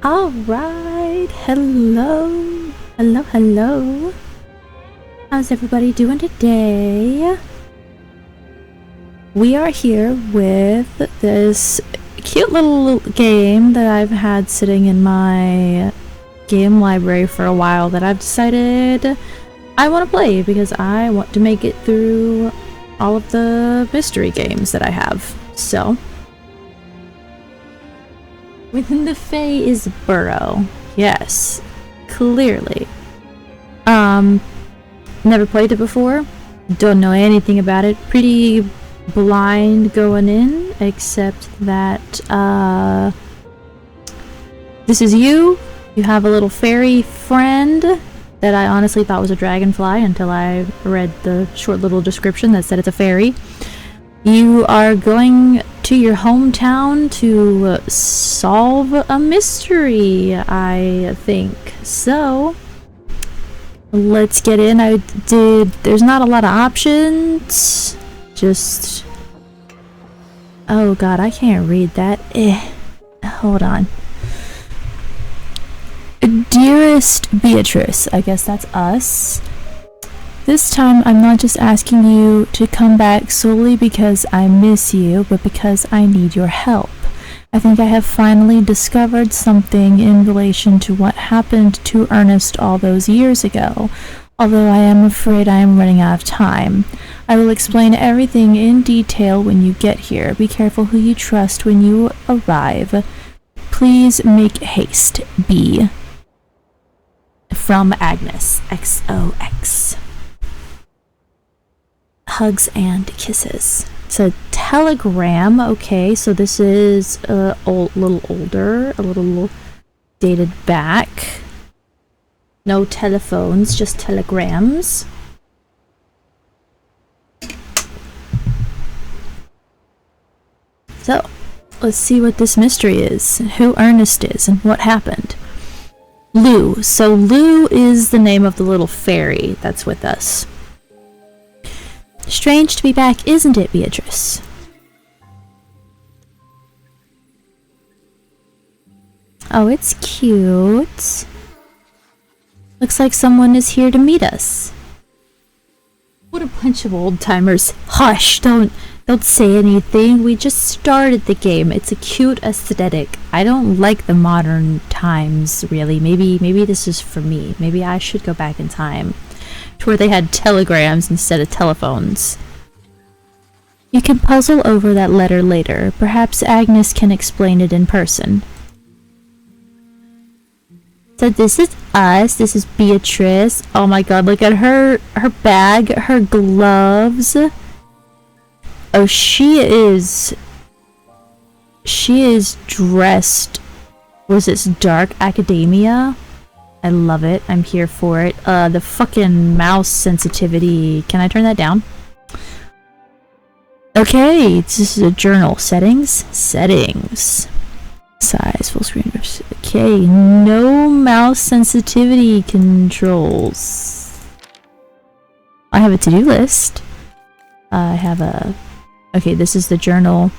Alright, hello. Hello. How's everybody doing today? We are here with this cute little game that I've had sitting in my game library for a while that I've decided I want to play because I want to make it through all of the mystery games that I have. So, within the Fayburrow. Yes, clearly. Never played it before. Don't know anything about it. Pretty blind going in, except that this is you. You have a little fairy friend that I honestly thought was a dragonfly until I read the short little description that said it's a fairy. You are going to your hometown to solve a mystery, I think. So, let's get in. There's not a lot of options. Just... oh god, I can't read that. Hold on. Dearest Beatrice, I guess that's us. This time I'm not just asking you to come back solely because I miss you, but because I need your help. I think I have finally discovered something in relation to what happened to Ernest all those years ago, although I am afraid I am running out of time. I will explain everything in detail when you get here. Be careful who you trust when you arrive. Please make haste. B. From Agnes. XOX. Hugs and kisses. It's a telegram. Okay, so this is a little older, a little dated back. No telephones, just telegrams. So, let's see what this mystery is, who Ernest is, and what happened. Lou. So Lou is the name of the little fairy that's with us. Strange to be back, isn't it, Beatrice? Oh, it's cute. Looks like someone is here to meet us. What a bunch of old-timers. Hush, don't say anything. We just started the game. It's a cute aesthetic. I don't like the modern times, really. Maybe this is for me. Maybe I should go back in time to where they had telegrams instead of telephones. You can puzzle over that letter later. Perhaps Agnes can explain it in person. So this is us. This is Beatrice. Oh my god, look at her bag, her gloves. Oh, she is dressed. Was this dark academia? I love it. I'm here for it. The fucking mouse sensitivity. Can I turn that down? Okay, this is a journal. Settings. Size, full screen. Okay, no mouse sensitivity controls. I have a to-do list. I have a... okay, this is the journal.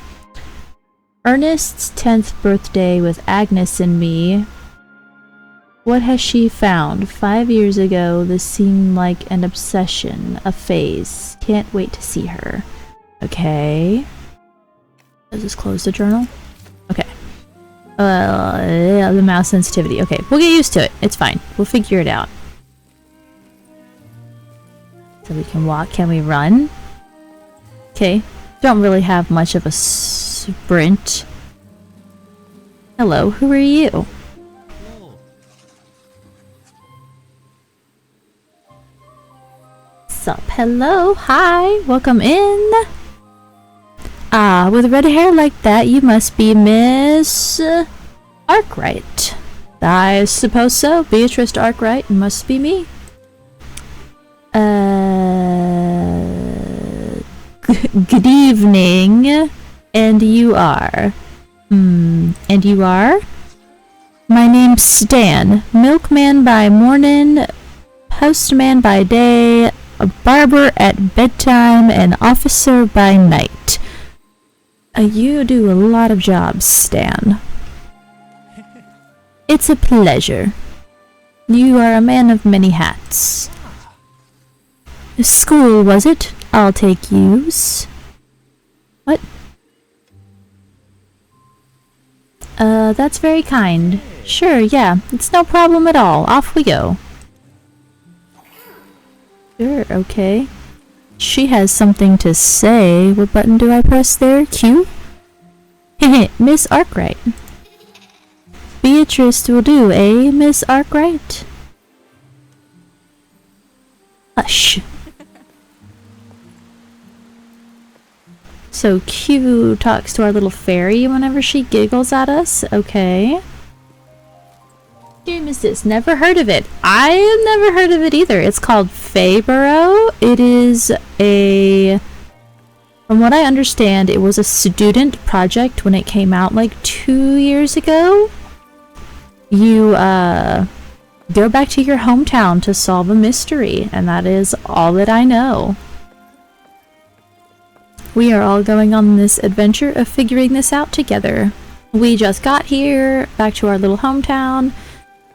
Ernest's 10th birthday with Agnes and me. What has she found? 5 years ago, this seemed like an obsession, a phase. Can't wait to see her. Okay. Does this close the journal? Okay. The mouse sensitivity. Okay, we'll get used to it. It's fine. We'll figure it out. So we can walk. Can we run? Okay. Don't really have much of a sprint. Hello, who are you? Sup? Hello, hi, welcome in. Ah, with red hair like that, you must be Miss Arkwright. I suppose so. Beatrice Arkwright must be me. Good evening. And you are? And you are? My name's Stan. Milkman by morning, postman by day, a barber at bedtime, and officer by night. You do a lot of jobs, Stan. It's a pleasure. You are a man of many hats. School, was it? I'll take yous. What? That's very kind. Sure, yeah, it's no problem at all. Off we go. Sure, okay. She has something to say. What button do I press there? Q? Heh, Miss Arkwright. Beatrice will do, eh, Miss Arkwright? Hush. So Q talks to our little fairy whenever she giggles at us. Okay. What game is this? Never heard of it. I have never heard of it either. It's called Fayburrow. It is a... From what I understand, it was a student project when it came out like 2 years ago. You go back to your hometown to solve a mystery, and that is all that I know. We are all going on this adventure of figuring this out together. We just got here, back to our little hometown,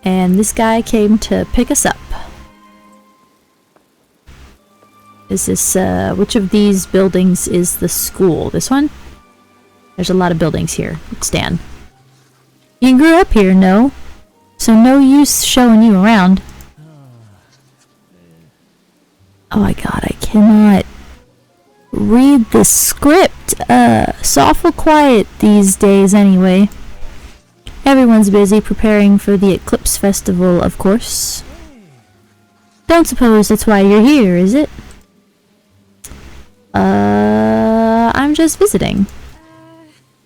and this guy came to pick us up. Is this, which of these buildings is the school? This one? There's a lot of buildings here. Stan. You grew up here, no? So no use showing you around. Oh my god, I cannot read the script. It's awful quiet these days anyway. Everyone's busy preparing for the Eclipse Festival, of course. Don't suppose that's why you're here, is it? I'm just visiting.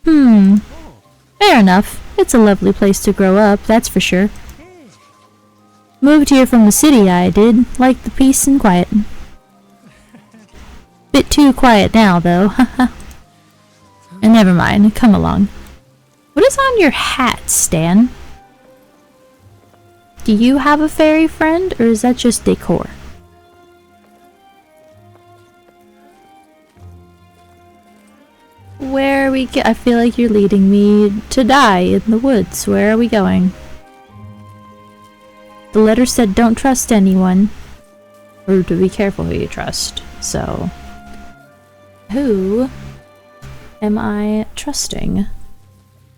Fair enough. It's a lovely place to grow up, that's for sure. Moved here from the city, I did. Like the peace and quiet. Bit too quiet now, though. And never mind, come along. What is on your hat, Stan? Do you have a fairy friend, or is that just decor? Where are we I feel like you're leading me to die in the woods. Where are we going? The letter said don't trust anyone. Or to be careful who you trust. So... who am I trusting?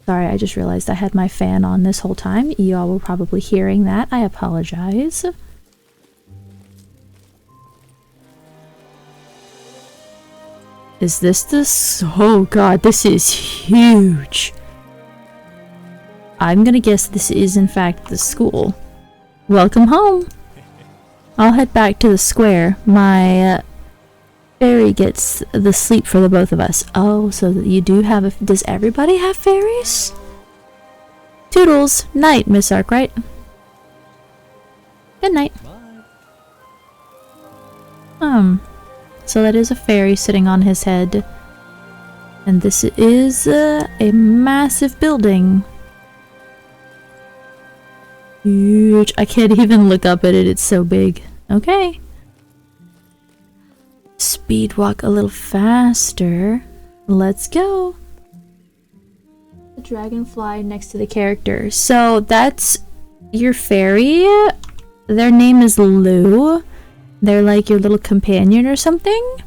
Sorry, I just realized I had my fan on this whole time. Y'all were probably hearing that. I apologize. Is this this? Oh god, this is huge. I'm gonna guess this is in fact the school. Welcome home. I'll head back to the square. My fairy gets the sleep for the both of us. Oh, so you do have a... Does everybody have fairies? Toodles. Night, Miss Arkwright. Good night. So that is a fairy sitting on his head. And this is a massive building. Huge. I can't even look up at it, it's so big. Okay. Speed walk a little faster. Let's go. The dragonfly next to the character. So that's your fairy. Their name is Lou. They're like your little companion or something.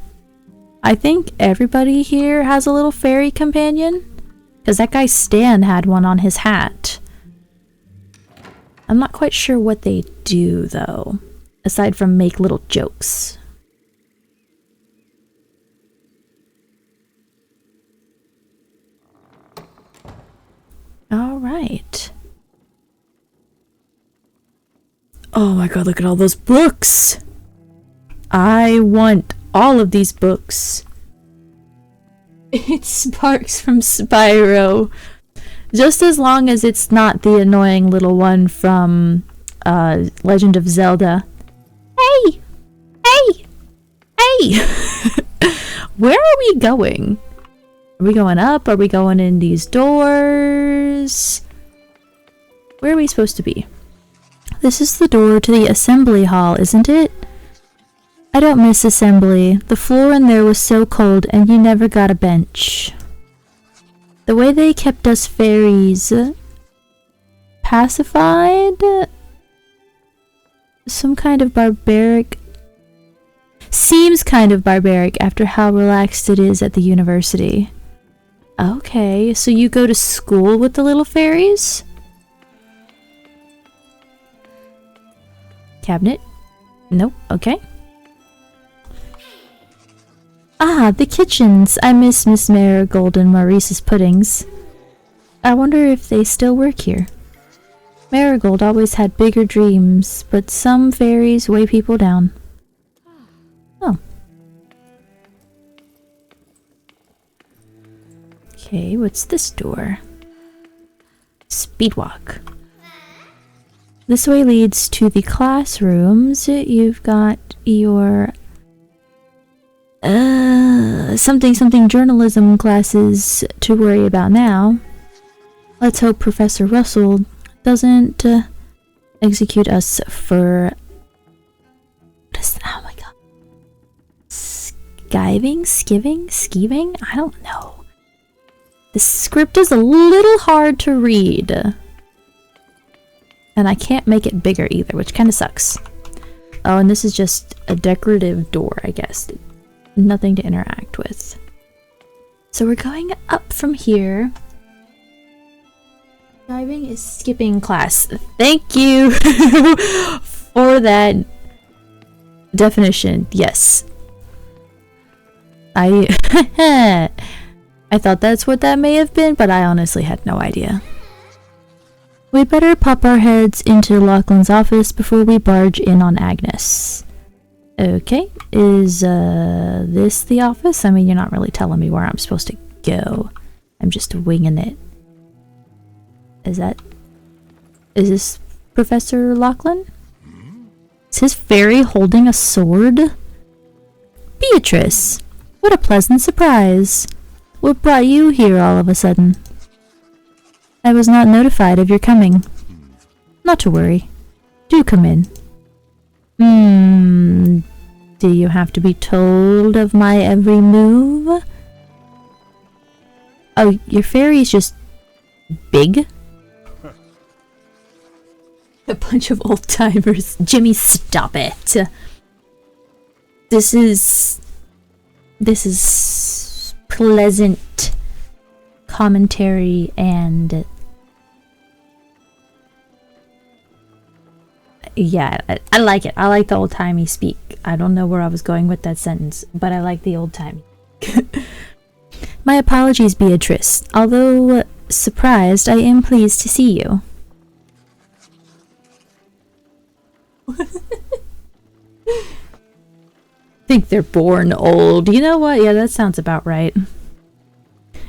I think everybody here has a little fairy companion. Because that guy Stan had one on his hat. I'm not quite sure what they do though. Aside from make little jokes. Alright. Oh my god, look at all those books! I want all of these books. It's Sparks from Spyro. Just as long as it's not the annoying little one from Legend of Zelda. Hey! Hey! Hey! Where are we going? Are we going up? Are we going in these doors? Where are we supposed to be? This is the door to the assembly hall, isn't it? I don't miss assembly. The floor in there was so cold and you never got a bench. The way they kept us fairies pacified? Some kind of barbaric... Seems kind of barbaric after how relaxed it is at the university. Okay, so you go to school with the little fairies? Cabinet? Nope, okay. Ah, the kitchens! I miss Miss Marigold and Maurice's puddings. I wonder if they still work here. Marigold always had bigger dreams, but some fairies weigh people down. Oh. Okay, what's this door? Speedwalk. This way leads to the classrooms. You've got your... something journalism classes to worry about now. Let's hope Professor Russell doesn't execute us for... What is that? Oh my god. Skiving? I don't know. The script is a little hard to read. And I can't make it bigger either, which kind of sucks. Oh, and this is just a decorative door, I guess. Nothing to interact with. So we're going up from here. Driving is skipping class. Thank you for that definition. Yes. I thought that's what that may have been, but I honestly had no idea. We'd better pop our heads into Lachlan's office before we barge in on Agnes. Okay, is this the office? I mean, you're not really telling me where I'm supposed to go. I'm just winging it. Is this Professor Lachlan? Is his fairy holding a sword? Beatrice! What a pleasant surprise. What brought you here all of a sudden? I was not notified of your coming. Not to worry. Do come in. Do you have to be told of my every move? Oh, your fairy's just big? A bunch of old timers. Jimmy, stop it. This is pleasant commentary and yeah, I like it. I like the old-timey speak. I don't know where I was going with that sentence, but I like the old-timey. My apologies, Beatrice. Although surprised, I am pleased to see you. Think they're born old. You know what? Yeah, that sounds about right.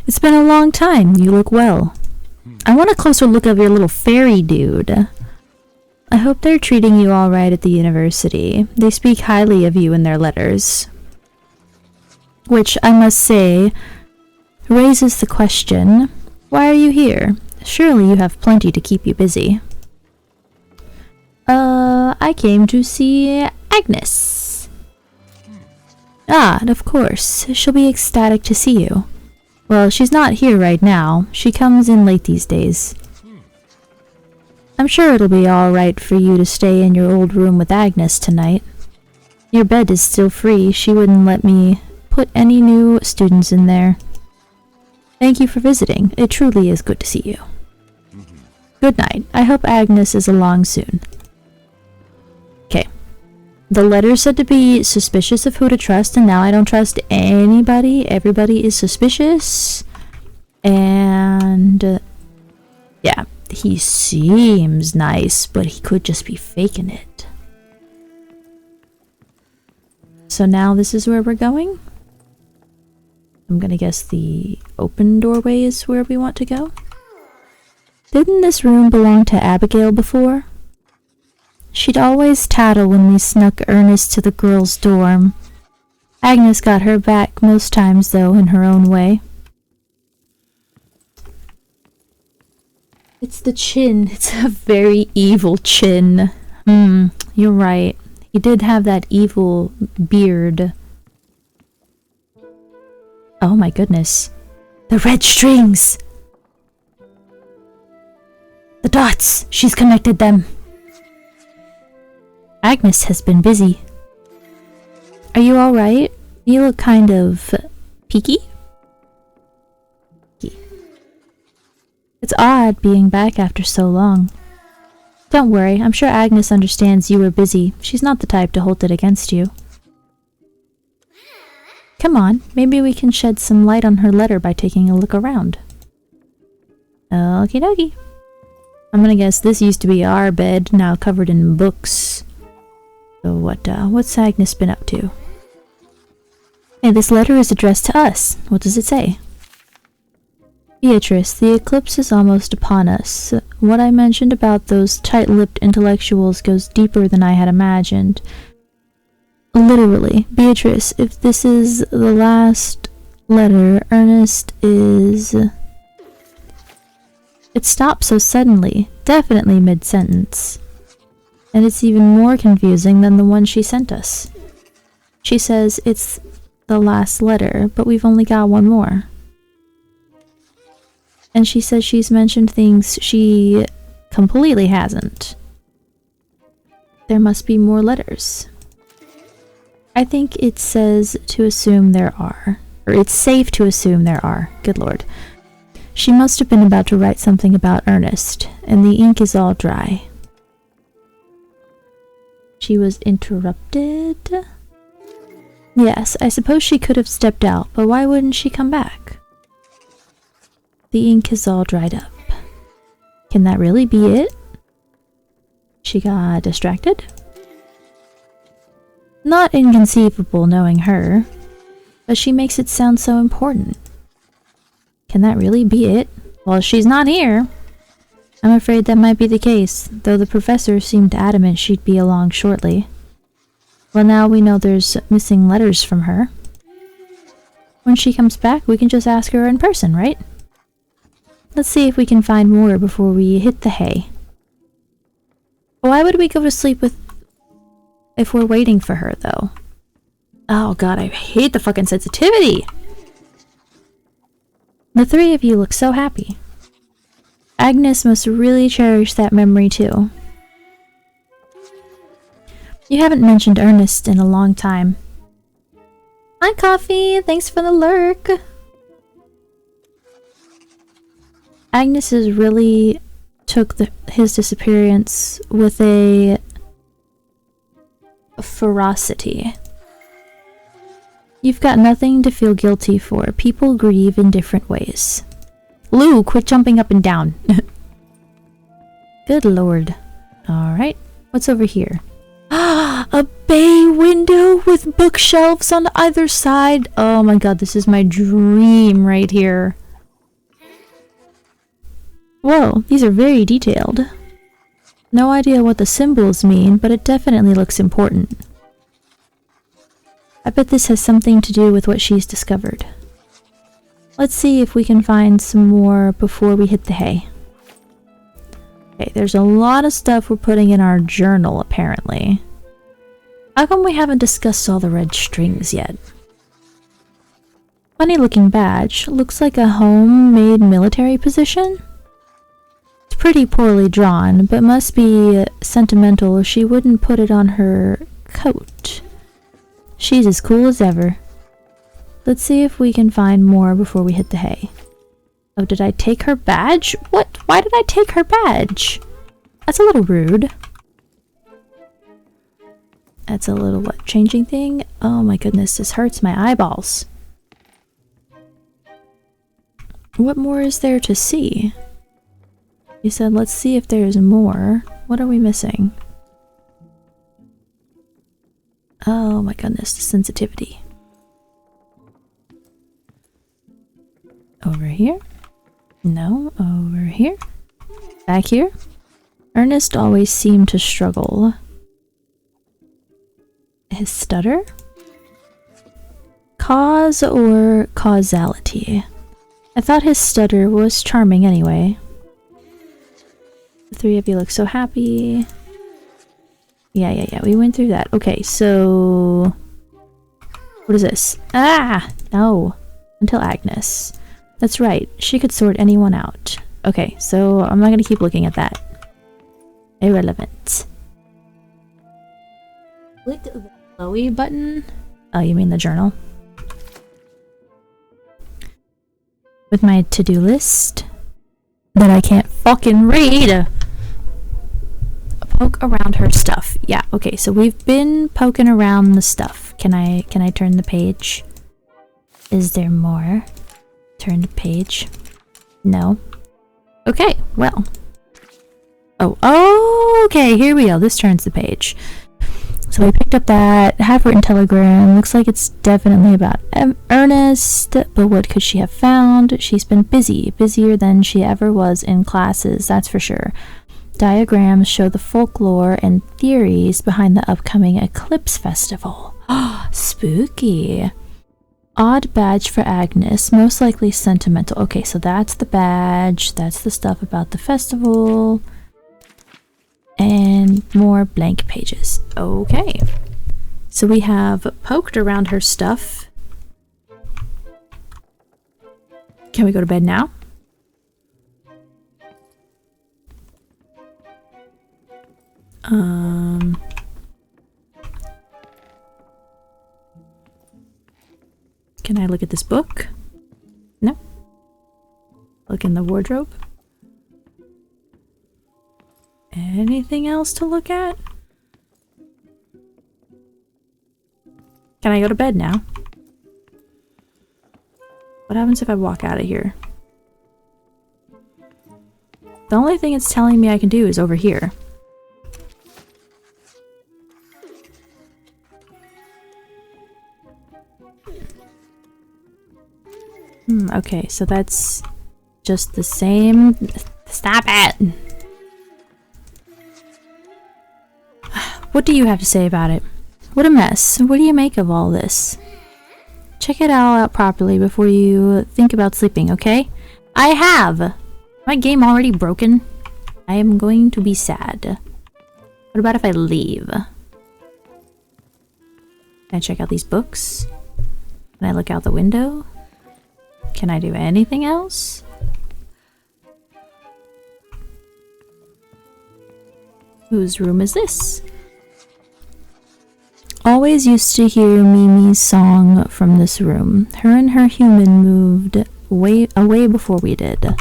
It's been a long time. You look well. I want a closer look of your little fairy dude. I hope they're treating you all right at the university. They speak highly of you in their letters. Which, I must say, raises the question, why are you here? Surely you have plenty to keep you busy. I came to see Agnes. Ah, of course. She'll be ecstatic to see you. Well, she's not here right now. She comes in late these days. I'm sure it'll be alright for you to stay in your old room with Agnes tonight. Your bed is still free. She wouldn't let me put any new students in there. Thank you for visiting. It truly is good to see you. Good night. I hope Agnes is along soon. Okay. The letter said to be suspicious of who to trust, and now I don't trust anybody. Everybody is suspicious. And yeah, he seems nice, but he could just be faking it. So now this is where we're going? I'm gonna guess the open doorway is where we want to go. Didn't this room belong to Abigail before? She'd always tattle when we snuck Ernest to the girls' dorm. Agnes got her back most times, though, in her own way. It's the chin. It's a very evil chin. You're right. He did have that evil beard. Oh my goodness. The red strings! The dots! She's connected them! Agnes has been busy. Are you alright? You look kind of... peaky? It's odd being back after so long. Don't worry, I'm sure Agnes understands you were busy. She's not the type to hold it against you. Come on, maybe we can shed some light on her letter by taking a look around. Okie dokie. I'm gonna guess this used to be our bed, now covered in books. So what's Agnes been up to? Hey, this letter is addressed to us. What does it say? Beatrice, the eclipse is almost upon us. What I mentioned about those tight-lipped intellectuals goes deeper than I had imagined. Literally, Beatrice, if this is the last letter, Ernest is... It stops so suddenly, definitely mid-sentence. And it's even more confusing than the one she sent us. She says it's the last letter, but we've only got one more. And she says she's mentioned things she completely hasn't. There must be more letters. I think it says to assume there are. Or it's safe to assume there are. Good lord. She must have been about to write something about Ernest, and the ink is all dry. She was interrupted? Yes, I suppose she could have stepped out, but why wouldn't she come back? The ink is all dried up. Can that really be it? She got distracted? Not inconceivable knowing her, but she makes it sound so important. Can that really be it? Well, she's not here. I'm afraid that might be the case, though the professor seemed adamant she'd be along shortly. Well, now we know there's missing letters from her. When she comes back, we can just ask her in person, right? Let's see if we can find more before we hit the hay. Why would we go to sleep if we're waiting for her, though? Oh god, I hate the fucking sensitivity! The three of you look so happy. Agnes must really cherish that memory too. You haven't mentioned Ernest in a long time. Hi, Coffee! Thanks for the lurk! Agnes has really took his disappearance with a ferocity. You've got nothing to feel guilty for. People grieve in different ways. Lou, quit jumping up and down. Good lord. Alright, what's over here? A bay window with bookshelves on either side. Oh my god, this is my dream right here. Whoa, these are very detailed. No idea what the symbols mean, but it definitely looks important. I bet this has something to do with what she's discovered. Let's see if we can find some more before we hit the hay. Okay, there's a lot of stuff we're putting in our journal, apparently. How come we haven't discussed all the red strings yet? Funny looking badge. Looks like a homemade military position? It's pretty poorly drawn, but must be sentimental or she wouldn't put it on her coat. She's as cool as ever. Let's see if we can find more before we hit the hay. Oh, did I take her badge? What? Why did I take her badge? That's a little rude. That's a little, what, changing thing? Oh my goodness, this hurts my eyeballs. What more is there to see? You said, let's see if there's more. What are we missing? Oh my goodness, the sensitivity. Over here? No, over here? Back here? Ernest always seemed to struggle. His stutter? Cause or causality? I thought his stutter was charming anyway. The three of you look so happy. Yeah, we went through that. Okay, so... what is this? Ah! No! Until Agnes. That's right, she could sort anyone out. Okay, so I'm not gonna keep looking at that. Irrelevant. Click the Chloe button. Oh, you mean the journal? With my to-do list that I can't fucking read. Poke around her stuff. Yeah, okay, so we've been poking around the stuff. Can I turn the page? Is there more? Turn the page. No. Okay, well. Oh, okay, here we go. This turns the page. So we picked up that half-written telegram. Looks like it's definitely about Ernest, but what could she have found? She's been busy, busier than she ever was in classes, that's for sure. Diagrams show the folklore and theories behind the upcoming Eclipse Festival. Spooky. Odd badge for Agnes, most likely sentimental. Okay, so that's the badge. That's the stuff about the festival. And more blank pages. Okay. So we have poked around her stuff. Can we go to bed now? Can I look at this book? No. Look in the wardrobe. Anything else to look at? Can I go to bed now? What happens if I walk out of here? The only thing it's telling me I can do is over here. Okay, so that's just the same. Stop it! What do you have to say about it? What a mess. What do you make of all this? Check it all out properly before you think about sleeping, okay? I have! My game already broken? I am going to be sad. What about if I leave? Can I check out these books? Can I look out the window? Can I do anything else? Whose room is this? Always used to hear Mimi's song from this room. Her and her human moved away before we did.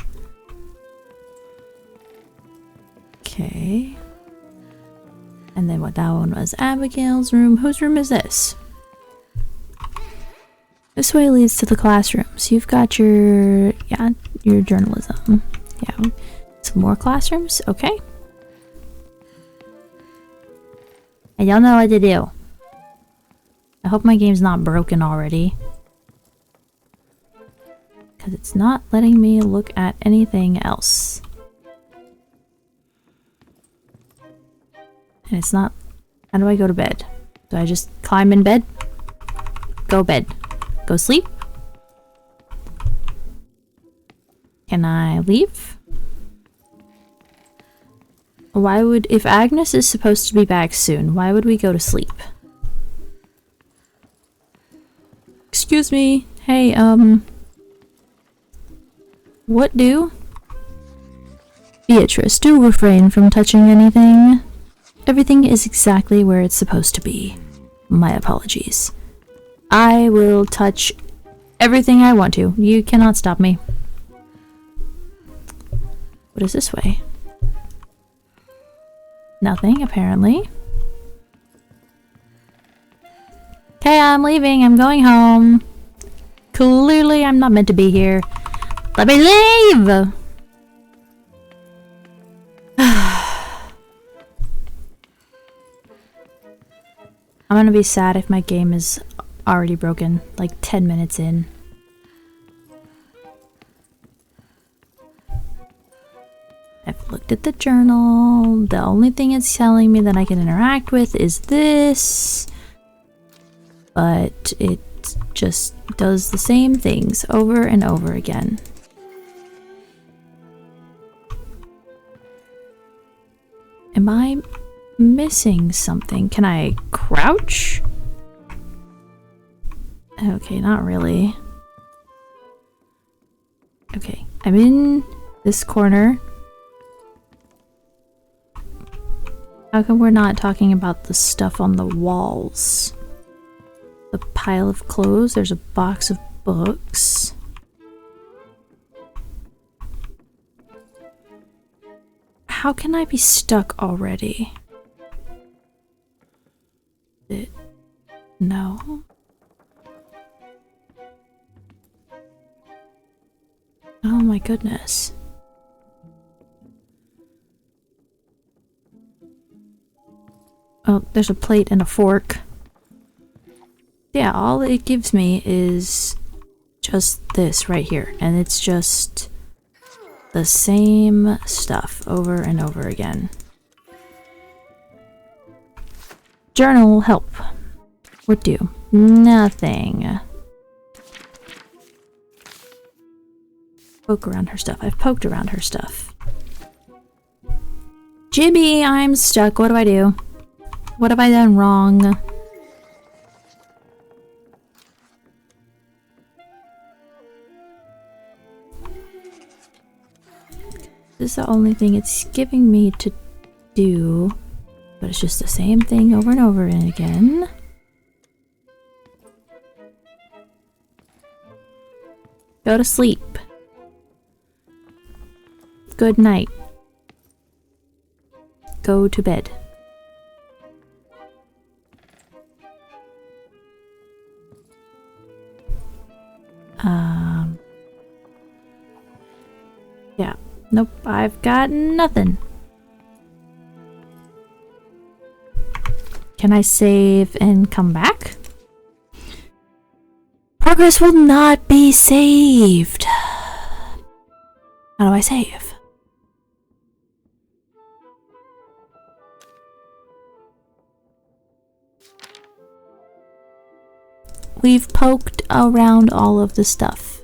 Okay. And then what, that one was Abigail's room. Whose room is this? This way leads to the classrooms. You've got your journalism. Yeah. Some more classrooms? Okay. I don't know what to do. I hope my game's not broken already. Because it's not letting me look at anything else. And it's not... How do I go to bed? Do I just climb in bed? Go bed. Go sleep? Can I leave? Why would... If Agnes is supposed to be back soon, why would we go to sleep? Excuse me. Hey, what do? Beatrice, do refrain from touching anything. Everything is exactly where it's supposed to be. My apologies. I will touch everything I want to. You cannot stop me. What is this way? Nothing, apparently. Okay, I'm leaving. I'm going home. Clearly, I'm not meant to be here. Let me leave! I'm gonna be sad if my game is already broken, like 10 minutes in. I've looked at the journal. The only thing it's telling me that I can interact with is this. But it just does the same things over and over again. Am I missing something? Can I crouch? Okay, not really. Okay, I'm in This corner. How come we're not talking about the stuff on the walls? The pile of clothes. There's a box of books. How can I be stuck already? No. Oh my goodness. Oh, there's a plate and a fork. Yeah, all it gives me is just this right here. And it's just the same stuff over and over again. Journal help. What do? Nothing. Poke around her stuff. I've poked around her stuff. Jimmy, I'm stuck. What do I do? What have I done wrong? This is the only thing it's giving me to do, but it's just the same thing over and over and again. Go to sleep. Good night. Go to bed. Yeah. Nope, I've got nothing. Can I save and come back? Progress will not be saved. How do I save? We've poked around all of the stuff.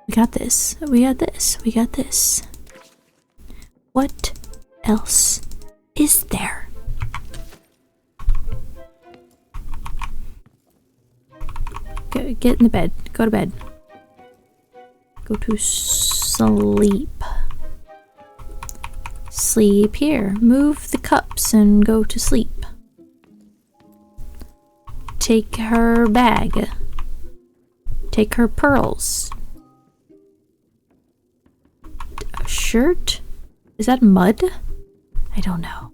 We got this. We got this. We got this. What else is there? Get in the bed. Go to bed. Go to sleep. Sleep here. Move the cups and go to sleep. Take her bag. Take her pearls. A shirt? Is that mud? I don't know.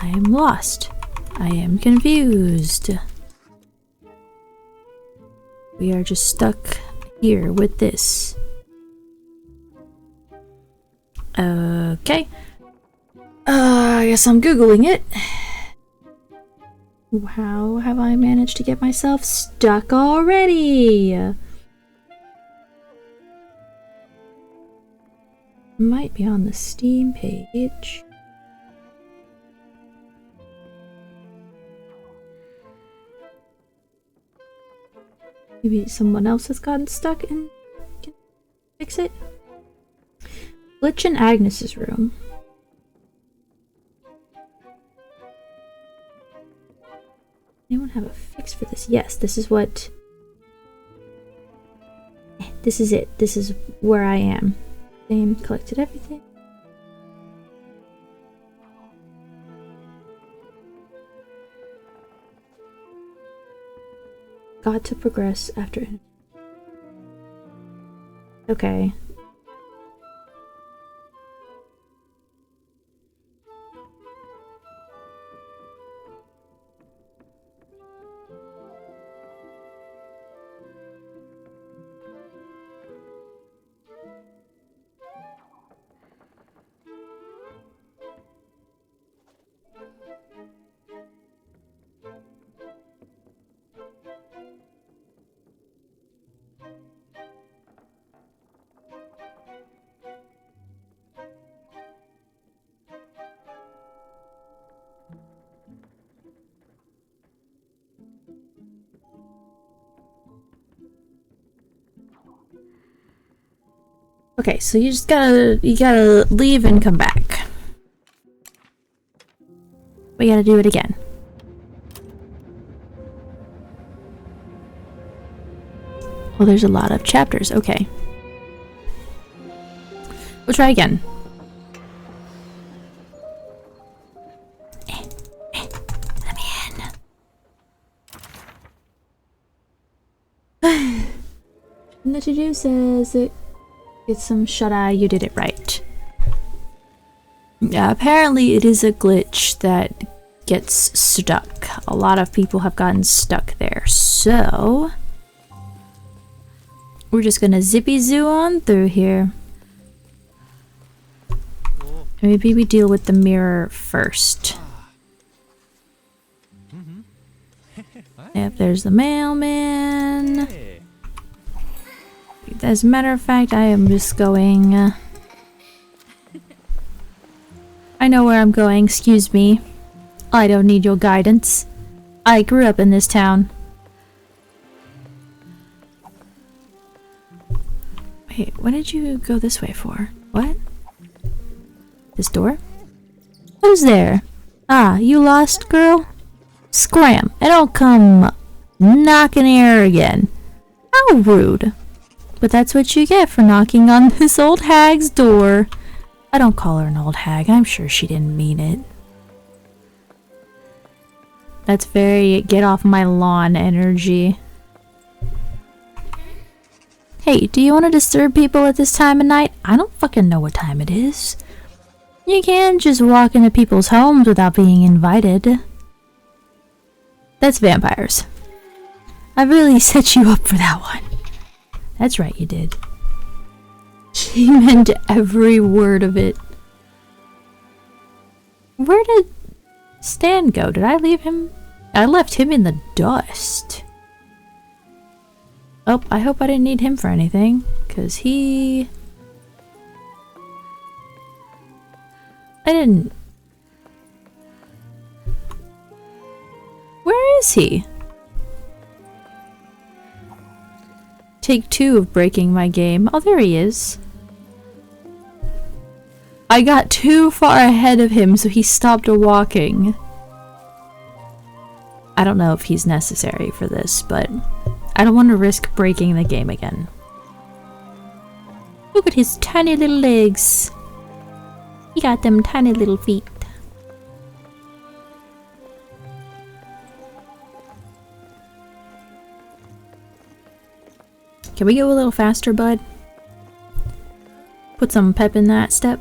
I am lost. I am confused. We are just stuck here with this. Okay. I guess I'm Googling it. How have I managed to get myself stuck already? Might be on the Steam page. Maybe someone else has gotten stuck and can fix it. Glitch in Agnes's room. Anyone have a fix for this? Yes, this is what... This is it. This is where I am. Same, collected everything. Got to progress after... Okay. Okay, so you gotta leave and come back. We gotta do it again. Well, there's a lot of chapters. Okay. We'll try again. Let me in. Nichiju says it. Get some shut-eye. You did it right. Yeah, apparently it is a glitch that gets stuck. A lot of people have gotten stuck there. So we're just gonna zippy-zoo on through here. Maybe we deal with the mirror first. Yep, there's the mailman. As a matter of fact, I am just going... I know where I'm going, excuse me. I don't need your guidance. I grew up in this town. Wait, what did you go this way for? What? This door? Who's there? Ah, you lost, girl? Scram, and don't come knocking here again. How rude. But that's what you get for knocking on this old hag's door. I don't call her an old hag. I'm sure she didn't mean it. That's very get off my lawn energy. Hey, do you want to disturb people at this time of night? I don't fucking know what time it is. You can't just walk into people's homes without being invited. That's vampires. I really set you up for that one. That's right, you did. She meant every word of it. Where did Stan go? Did I leave him? I left him in the dust. Oh, I hope I didn't need him for anything, because he... I didn't... Where is he? Take 2 of breaking my game. Oh, there he is. I got too far ahead of him, so he stopped walking. I don't know if he's necessary for this, but I don't want to risk breaking the game again. Look at his tiny little legs. He got them tiny little feet. Can we go a little faster, bud? Put some pep in that step.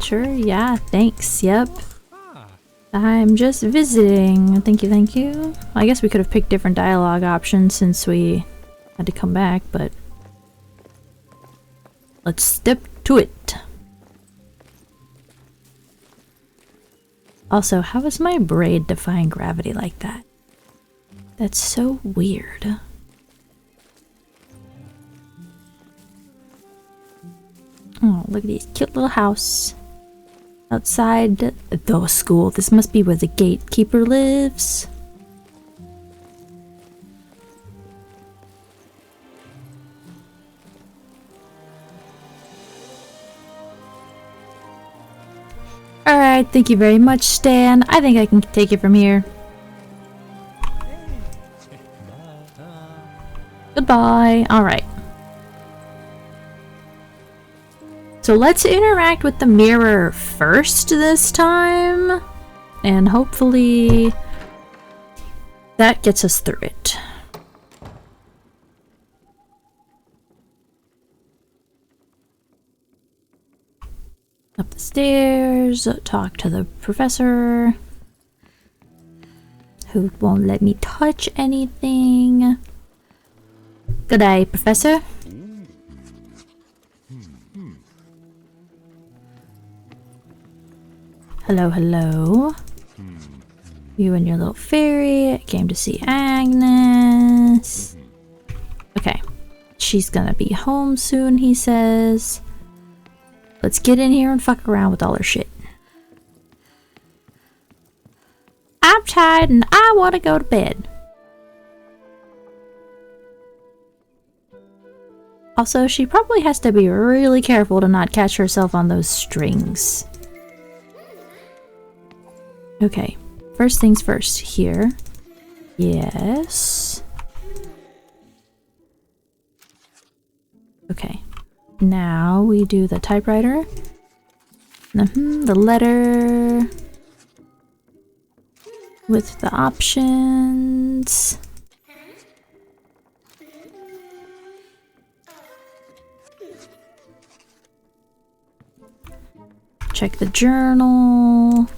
Sure, yeah, thanks, yep. I'm just visiting. Thank you, thank you. I guess we could have picked different dialogue options since we had to come back, but... let's step to it. Also, how is my braid defying gravity like that? That's so weird. Oh, look at this cute little house. Outside the school. This must be where the gatekeeper lives. Alright, thank you very much, Stan. I think I can take it from here. Goodbye. Alright. So let's interact with the mirror first this time. And hopefully that gets us through it. Up the stairs, talk to the professor, who won't let me touch anything. Good day, Professor. Hello, hello. You and your little fairy came to see Agnes. Okay. She's gonna be home soon, he says. Let's get in here and fuck around with all her shit. I'm tired and I want to go to bed. Also, she probably has to be really careful to not catch herself on those strings. Okay, first things first. Here. Yes. Okay. Now we do the typewriter. The letter. With the options. Check the journal.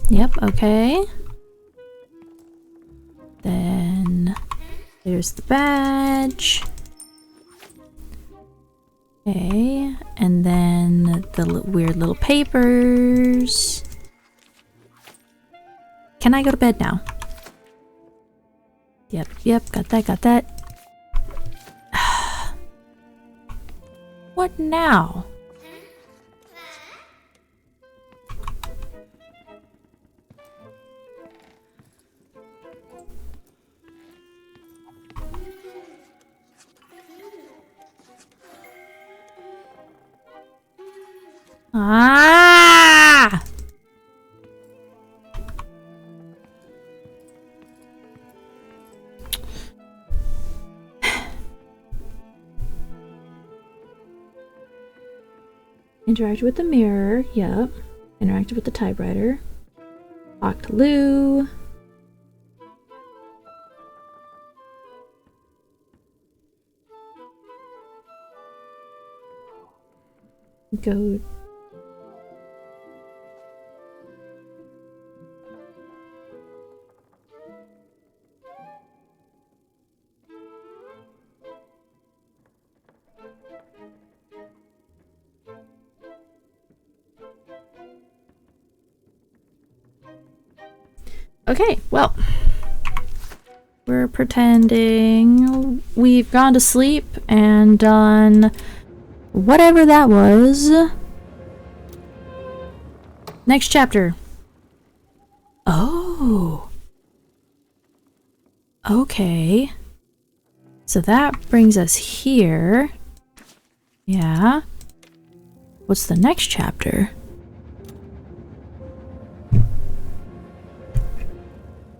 Yep, okay. Then there's the badge. Okay, and then the weird little papers. Can I go to bed now? Yep, got that. What now? Ah! Interacted with the mirror, yep. Interacted with the typewriter. Talked to Lou. Go. Okay, well, we're pretending we've gone to sleep and done whatever that was. Next chapter. Oh. Okay. So that brings us here. Yeah. What's the next chapter?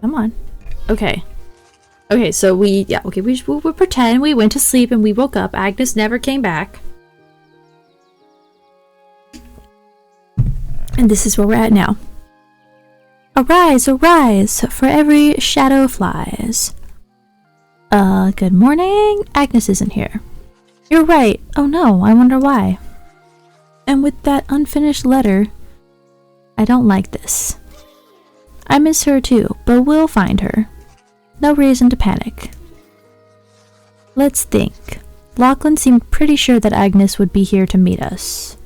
Come on. Okay. Okay, so we pretend we went to sleep and we woke up. Agnes never came back. And this is where we're at now. Arise, arise, for every shadow flies. Good morning? Agnes isn't here. You're right. Oh no, I wonder why. And with that unfinished letter, I don't like this. I miss her too, but we'll find her. No reason to panic. Let's think. Lachlan seemed pretty sure that Agnes would be here to meet us.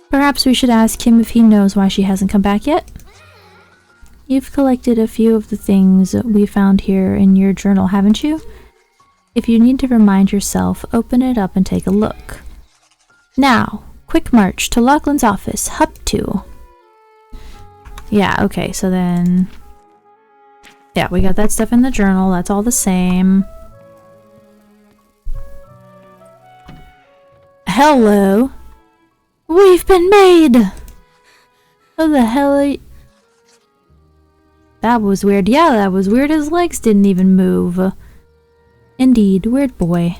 Perhaps we should ask him if he knows why she hasn't come back yet? You've collected a few of the things we found here in your journal, haven't you? If you need to remind yourself, open it up and take a look. Now, quick march to Lachlan's office, Hup 2. Yeah, okay, so then... yeah, we got that stuff in the journal, that's all the same. Hello! We've been made! What the hell are you... That was weird. Yeah, that was weird. His legs didn't even move. Indeed, weird boy.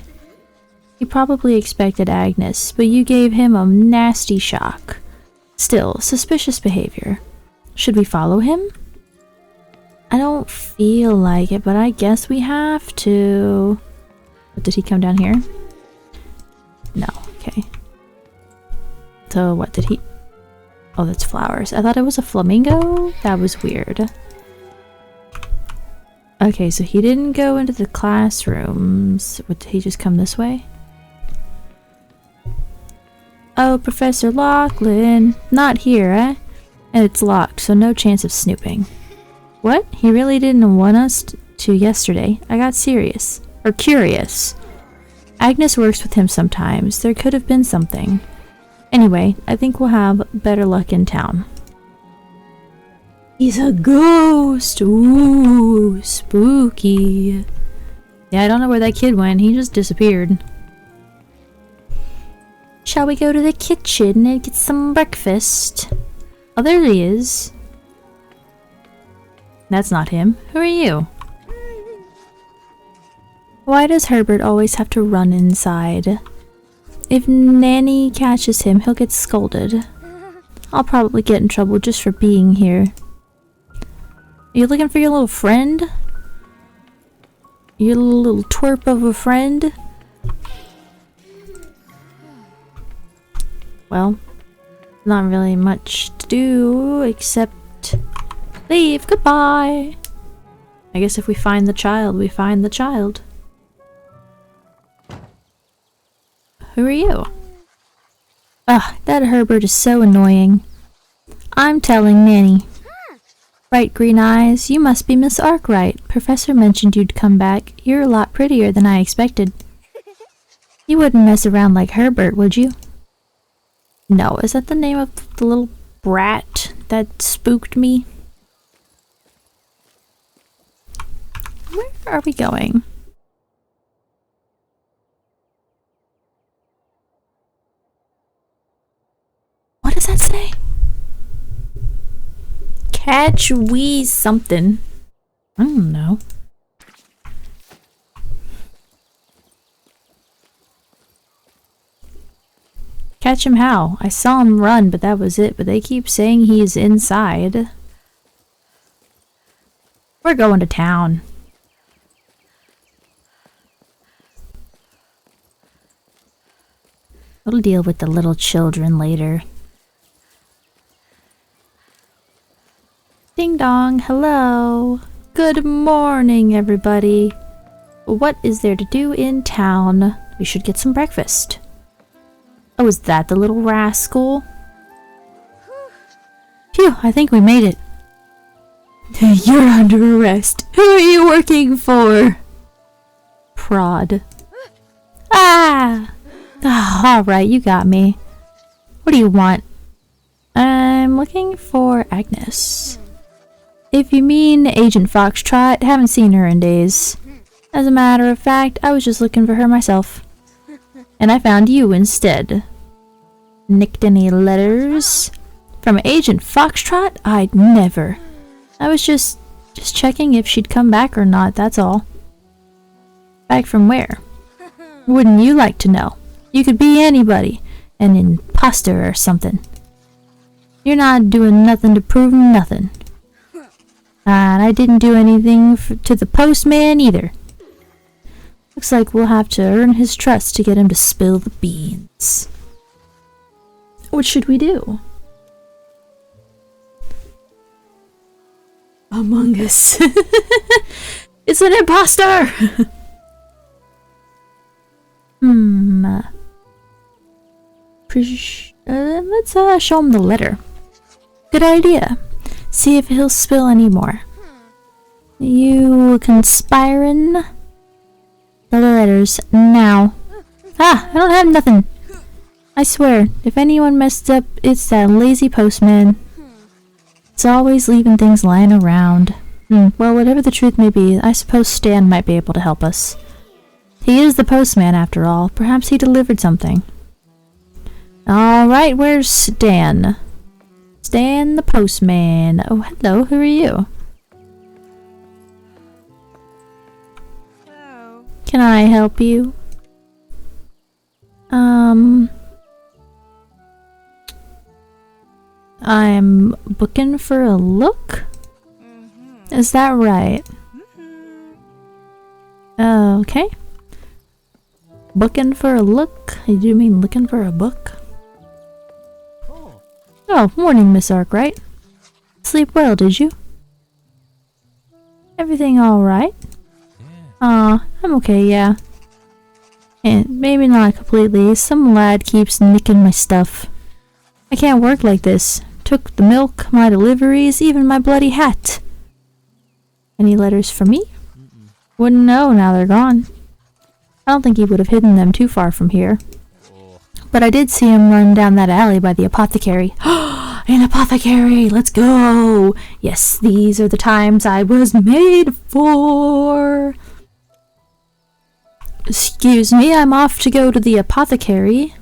He probably expected Agnes, but you gave him a nasty shock. Still, suspicious behavior. Should we follow him? I don't feel like it, but I guess we have to. Did he come down here? No, okay. So what did he... oh, that's flowers. I thought it was a flamingo? That was weird. Okay, so he didn't go into the classrooms. Did he just come this way? Oh, Professor Lachlan. Not here, eh? And it's locked, so no chance of snooping. What? He really didn't want us to yesterday. I got serious. Or curious. Agnes works with him sometimes. There could have been something. Anyway, I think we'll have better luck in town. He's a ghost! Ooh, spooky. Yeah, I don't know where that kid went. He just disappeared. Shall we go to the kitchen and get some breakfast? Oh, there he is. That's not him. Who are you? Why does Herbert always have to run inside? If Nanny catches him, he'll get scolded. I'll probably get in trouble just for being here. Are you looking for your little friend? Your little twerp of a friend? Well, not really much to do except leave. Goodbye. I guess if we find the child, we find the child. Who are you? Ugh, that Herbert is so annoying. I'm telling Nanny. Bright green eyes, you must be Miss Arkwright. Professor mentioned you'd come back. You're a lot prettier than I expected. You wouldn't mess around like Herbert, would you? No, is that the name of the little brat that spooked me? Where are we going? What does that say? Catch we something. I don't know. Catch him how? I saw him run, but that was it. But they keep saying he's inside. We're going to town. We'll deal with the little children later. Ding dong, hello. Good morning, everybody. What is there to do in town? We should get some breakfast. Oh, is that the little rascal? Phew, I think we made it. You're under arrest. Who are you working for? Prod. Ah! Alright, you got me. What do you want? I'm looking for Agnes. If you mean Agent Foxtrot, haven't seen her in days. As a matter of fact, I was just looking for her myself. And I found you instead. Nicked any letters? From Agent Foxtrot? I'd never. I was just checking if she'd come back or not, that's all. Back from where? Wouldn't you like to know? You could be anybody. An imposter or something. You're not doing nothing to prove nothing. And I didn't do anything to the postman either. Looks like we'll have to earn his trust to get him to spill the beans. What should we do? Among Us. It's an imposter! Let's show him the letter. Good idea. See if he'll spill any more. You conspiring? The letters, now. Ah, I don't have nothing. I swear, if anyone messed up, it's that lazy postman. It's always leaving things lying around. Well, whatever the truth may be, I suppose Stan might be able to help us. He is the postman, after all. Perhaps he delivered something. Alright, where's Stan? Stan the postman. Oh, hello, who are you? Hello. Can I help you? I'm booking for a look? Is that right? Okay. Booking for a look? Do you mean looking for a book? Oh, morning, Miss Arkwright. Sleep well, did you? Everything alright? I'm okay, yeah. And maybe not completely. Some lad keeps nicking my stuff. I can't work like this. Took the milk, my deliveries, even my bloody hat. Any letters for me? Wouldn't know now they're gone. I don't think he would have hidden them too far from here. But I did see him run down that alley by the apothecary. An apothecary! Let's go! Yes, these are the times I was made for! Excuse me, I'm off to go to the apothecary.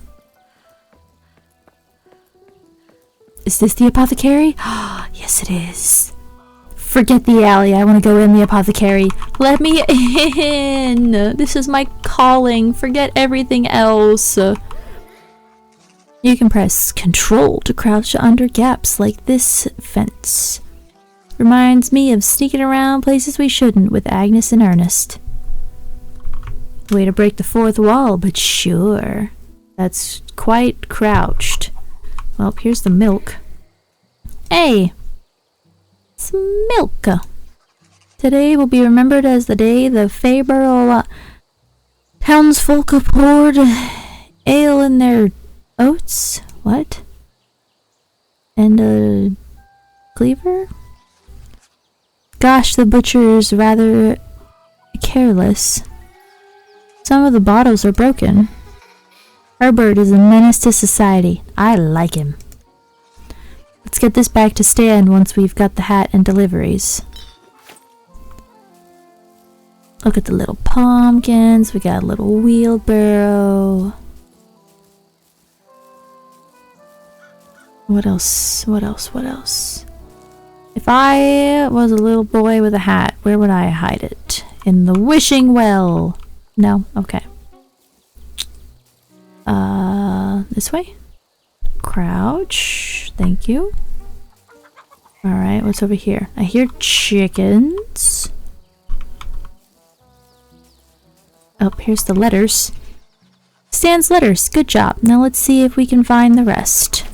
Is this the apothecary? Yes, it is. Forget the alley. I want to go in the apothecary. Let me in. This is my calling. Forget everything else. You can press Control to crouch under gaps like this fence. Reminds me of sneaking around places we shouldn't with Agnes and Ernest. Way to break the fourth wall, but sure. That's quite crouched. Well, here's the milk. Hey! Some milk. Today will be remembered as the day the Fayburrow townsfolk poured ale in their oats? What? And a cleaver? Gosh, the butcher's rather careless. Some of the bottles are broken. Herbert is a menace to society. I like him. Let's get this back to stand once we've got the hat and deliveries. Look at the little pumpkins. We got a little wheelbarrow. What else? What else? What else? If I was a little boy with a hat, where would I hide it? In the wishing well. No? Okay. This way? Crouch. Thank you. Alright, what's over here? I hear chickens. Oh, here's the letters. Stan's letters. Good job. Now let's see if we can find the rest.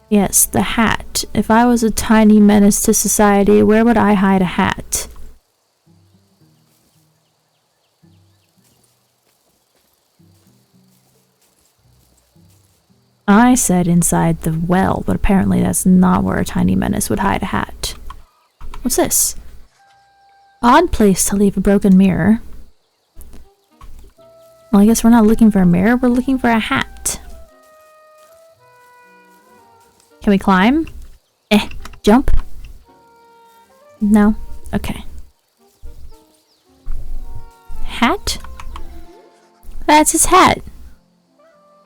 Yes, the hat. If I was a tiny menace to society, where would I hide a hat? I said inside the well, but apparently that's not where a tiny menace would hide a hat. What's this? Odd place to leave a broken mirror. Well, I guess we're not looking for a mirror, we're looking for a hat. Can we climb? Jump? No? Okay. Hat? That's his hat.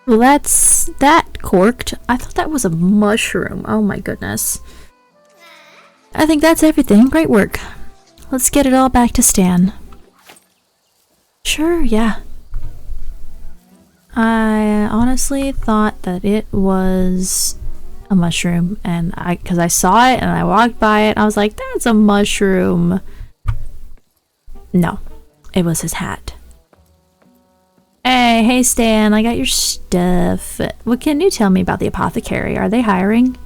Well, that's that corked. I thought that was a mushroom. Oh my goodness. I think that's everything. Great work. Let's get it all back to Stan. Sure, yeah. I honestly thought that it was a mushroom, and because I saw it and I walked by it, I was like, that's a mushroom. No, it was his hat. Hey Stan, I got your stuff. What can you tell me about the apothecary? Are they hiring?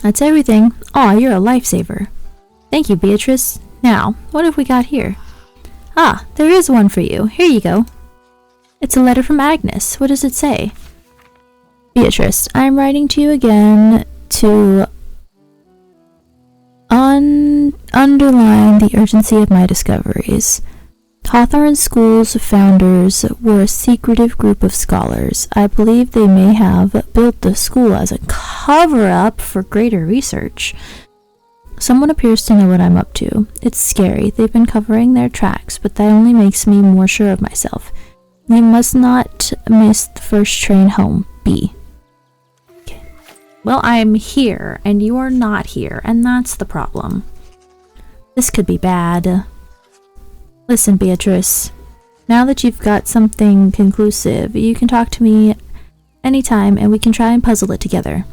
That's everything. Aw, you're a lifesaver. Thank you, Beatrice. Now, what have we got here? Ah, there is one for you. Here you go. It's a letter from Agnes. What does it say? Beatrice, I'm writing to you again to underline the urgency of my discoveries. Hawthorne School's founders were a secretive group of scholars. I believe they may have built the school as a cover-up for greater research. Someone appears to know what I'm up to. It's scary. They've been covering their tracks, but that only makes me more sure of myself. You must not miss the first train home. B. Okay. Well, I'm here, and you are not here, and that's the problem. This could be bad. Listen, Beatrice. Now that you've got something conclusive, you can talk to me anytime, and we can try and puzzle it together.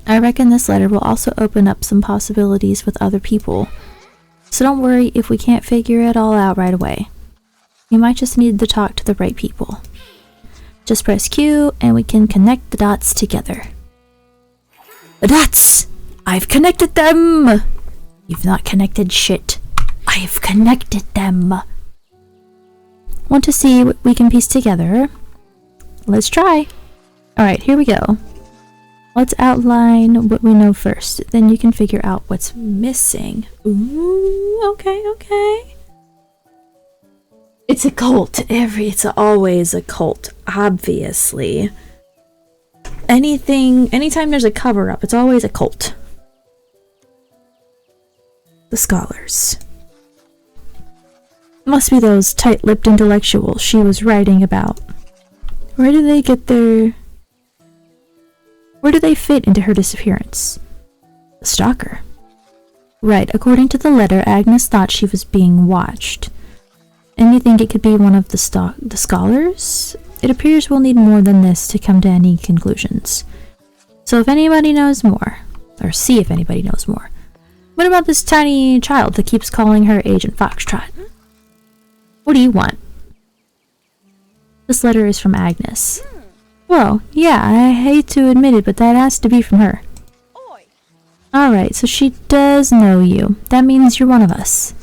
I reckon this letter will also open up some possibilities with other people. So don't worry if we can't figure it all out right away. You might just need to talk to the right people. Just press Q and we can connect the dots together. The dots! I've connected them! You've not connected shit. I've connected them. Want to see what we can piece together? Let's try. Alright, here we go. Let's outline what we know first. Then you can figure out what's missing. Ooh, okay. It's a cult. It's always a cult, obviously. Anytime there's a cover-up, it's always a cult. The scholars. Must be those tight-lipped intellectuals she was writing about. Where do they fit into her disappearance? A stalker. Right, according to the letter, Agnes thought she was being watched. And you think it could be one of the scholars? It appears we'll need more than this to come to any conclusions. So if anybody knows more, or see if anybody knows more, what about this tiny child that keeps calling her Agent Foxtrot? What do you want? This letter is from Agnes. Well, yeah, I hate to admit it, but that has to be from her. Alright, so she does know you. That means you're one of us.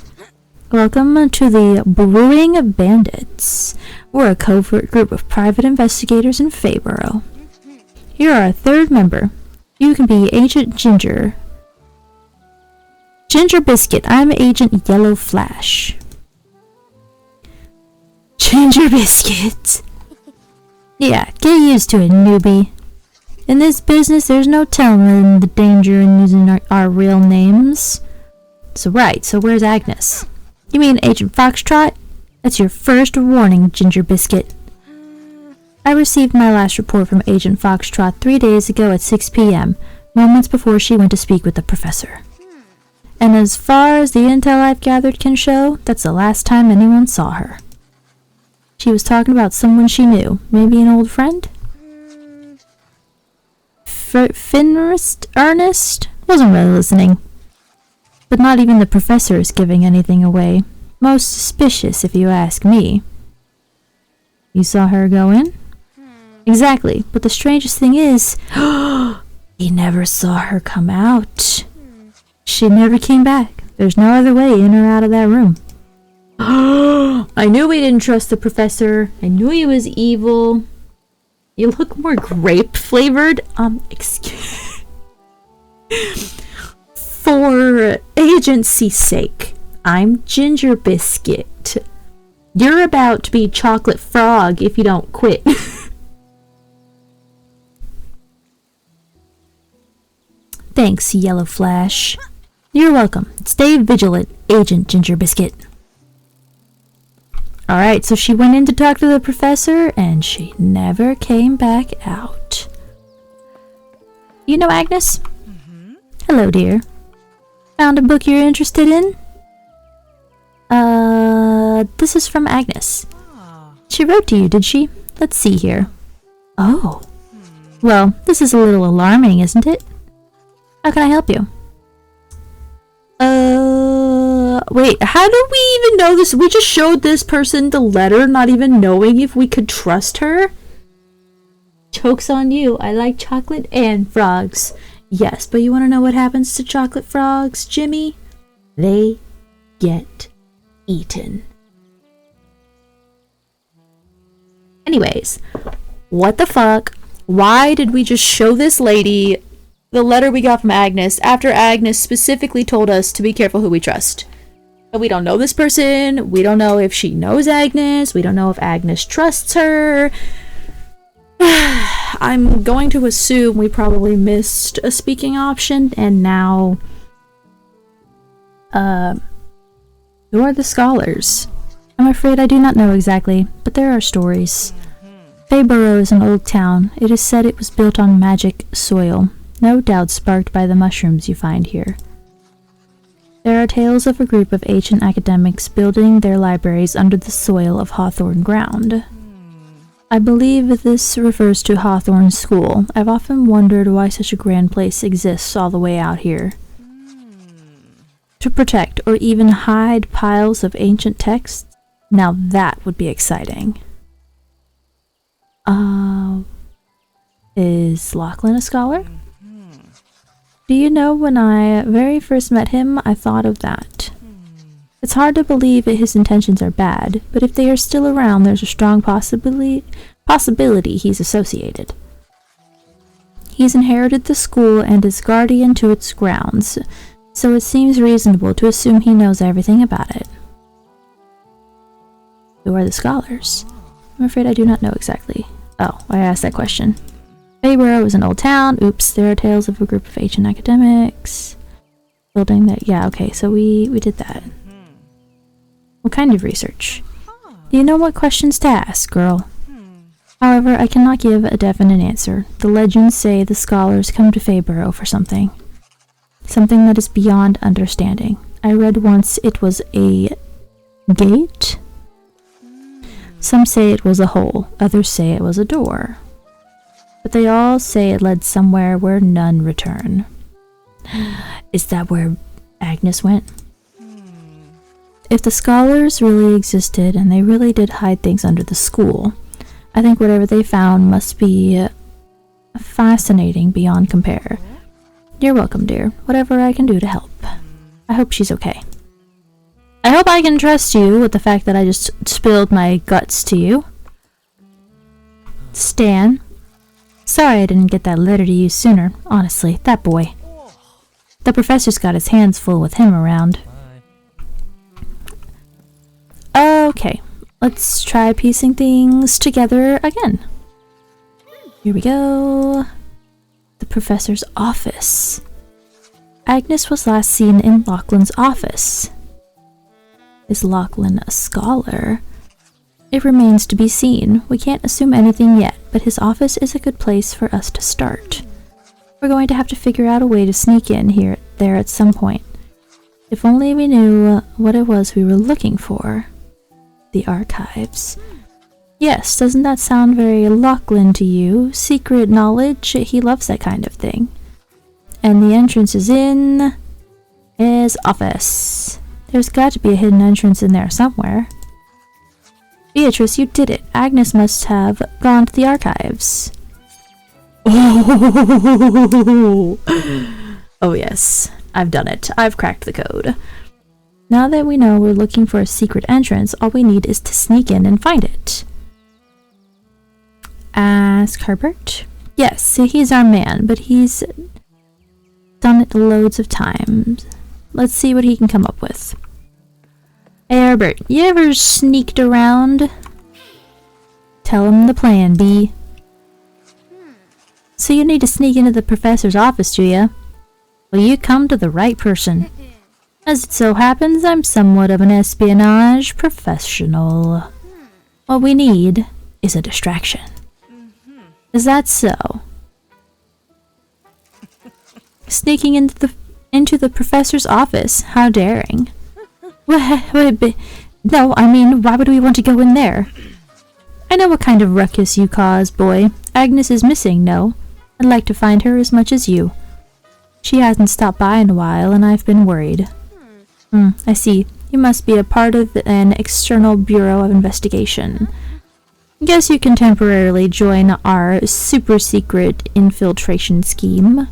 Welcome to the Brewing Bandits. We're a covert group of private investigators in Fayburrow. You're our third member. You can be Agent Ginger Biscuit. I'm Agent Yellow Flash. Ginger Biscuit. Yeah, get used to it, newbie. In this business, there's no telling the danger in using our real names. So where's Agnes? You mean Agent Foxtrot? That's your first warning, Ginger Biscuit. I received my last report from Agent Foxtrot 3 days ago at 6 p.m., moments before she went to speak with the professor. And as far as the intel I've gathered can show, that's the last time anyone saw her. She was talking about someone she knew, maybe an old friend? Ernest? Wasn't really listening. But not even the professor is giving anything away. Most suspicious, if you ask me. You saw her go in? Exactly, but the strangest thing is, he never saw her come out. She never came back. There's no other way in or out of that room. I knew we didn't trust the professor. I knew he was evil. You look more grape flavored. Excuse For agency's sake, I'm Ginger Biscuit. You're about to be Chocolate Frog if you don't quit. Thanks, Yellow Flash. You're welcome. Stay vigilant, Agent Ginger Biscuit. Alright, so she went in to talk to the professor, and she never came back out. You know Agnes? Hello, dear. Found a book you're interested in? This is from Agnes. She wrote to you, did she? Let's see here. Oh. Well, this is a little alarming, isn't it? How can I help you? Wait, how do we even know this? We just showed this person the letter, not even knowing if we could trust her? Joke's on you. I like chocolate and frogs. Yes, but you want to know what happens to chocolate frogs, Jimmy? They get eaten. Anyways, what the fuck? Why did we just show this lady the letter we got from Agnes after Agnes specifically told us to be careful who we trust? But we don't know this person. We don't know if she knows Agnes. We don't know if Agnes trusts her. I'm going to assume we probably missed a speaking option, and now who are the scholars? I'm afraid I do not know exactly, but there are stories. Fayburrow is an old town. It is said it was built on magic soil, no doubt sparked by the mushrooms you find here. There are tales of a group of ancient academics building their libraries under the soil of Hawthorne ground. I believe this refers to Hawthorne School. I've often wondered why such a grand place exists all the way out here. To protect or even hide piles of ancient texts? Now that would be exciting. Is Lachlan a scholar? Do you know, when I very first met him, I thought of that. It's hard to believe that his intentions are bad, but if they are still around, there's a strong possibility he's associated. He's inherited the school and is guardian to its grounds, so it seems reasonable to assume he knows everything about it. Who are the scholars? I'm afraid I do not know exactly. Oh, I asked that question. Fayburrow is an old town. Oops, there are tales of a group of ancient academics building that. Yeah, okay, so we did that. What kind of research? Do you know what questions to ask, girl? However, I cannot give a definite answer. The legends say the scholars come to Fayburrow for something. Something that is beyond understanding. I read once it was a gate. Some say it was a hole, others say it was a door. But they all say it led somewhere where none return. Is that where Agnes went? If the scholars really existed and they really did hide things under the school, I think whatever they found must be fascinating beyond compare. You're welcome, dear. Whatever I can do to help. I hope she's okay. I hope I can trust you with the fact that I just spilled my guts to you. Stan. Sorry I didn't get that letter to you sooner. Honestly, that boy. The professor's got his hands full with him around. Okay, let's try piecing things together again. Here we go. The professor's office. Agnes was last seen in Lachlan's office. Is Lachlan a scholar? It remains to be seen. We can't assume anything yet, but his office is a good place for us to start. We're going to have to figure out a way to sneak in there at some point. If only we knew what it was we were looking for. The archives. Yes, doesn't that sound very Lachlan to you? Secret knowledge, he loves that kind of thing. And the entrance is in his office. There's got to be a hidden entrance in there somewhere. Beatrice, you did it. Agnes must have gone to the archives. Oh yes, I've done it. I've cracked the code. Now that we know we're looking for a secret entrance, all we need is to sneak in and find it. Ask Herbert? Yes, he's our man, but he's done it loads of times. Let's see what he can come up with. Hey Herbert, you ever sneaked around? Tell him the plan, B. So you need to sneak into the professor's office, do ya? Well, you come to the right person. As it so happens, I'm somewhat of an espionage professional. What we need is a distraction. Is that so? Sneaking into the professor's office? How daring. No, I mean, why would we want to go in there? I know what kind of ruckus you cause, boy. Agnes is missing, no? I'd like to find her as much as you. She hasn't stopped by in a while, and I've been worried. I see. You must be a part of an external bureau of investigation. Guess you can temporarily join our super-secret infiltration scheme.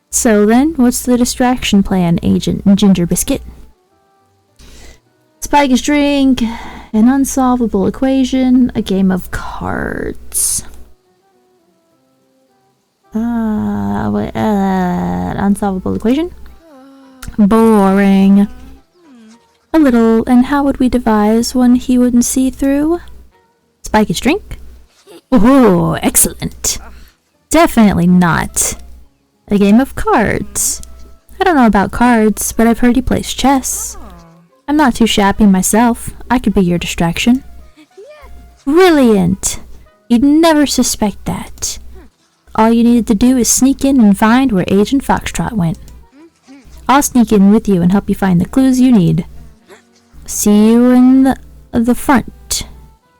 So then, what's the distraction plan, Agent Ginger Biscuit? Spike's drink, an unsolvable equation, a game of cards. Unsolvable equation? Boring. A little, and how would we devise one he wouldn't see through? Spike's drink? Oh, excellent. Definitely not. A game of cards. I don't know about cards, but I've heard he plays chess. I'm not too shabby myself. I could be your distraction. Brilliant! You'd never suspect that. All you needed to do is sneak in and find where Agent Foxtrot went. I'll sneak in with you and help you find the clues you need. See you in the front.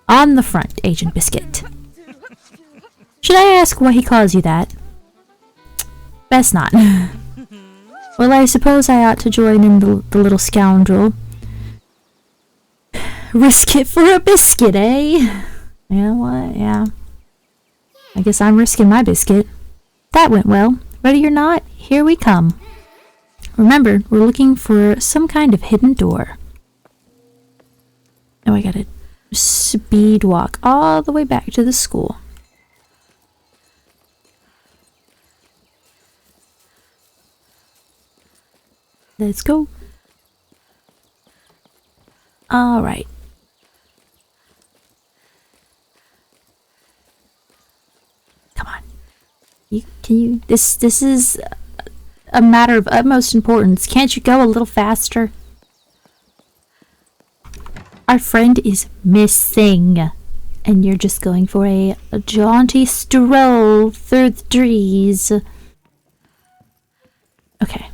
On the front, Agent Biscuit. Should I ask why he calls you that? Best not. Well, I suppose I ought to join in the little scoundrel. Risk it for a biscuit, eh? You know what? Yeah. I guess I'm risking my biscuit. That went well. Ready or not, here we come. Remember, we're looking for some kind of hidden door. Now I gotta speed walk all the way back to the school. Let's go. Alright. Come on. This is a matter of utmost importance. Can't you go a little faster? Our friend is missing. And you're just going for a jaunty stroll through the trees. Okay.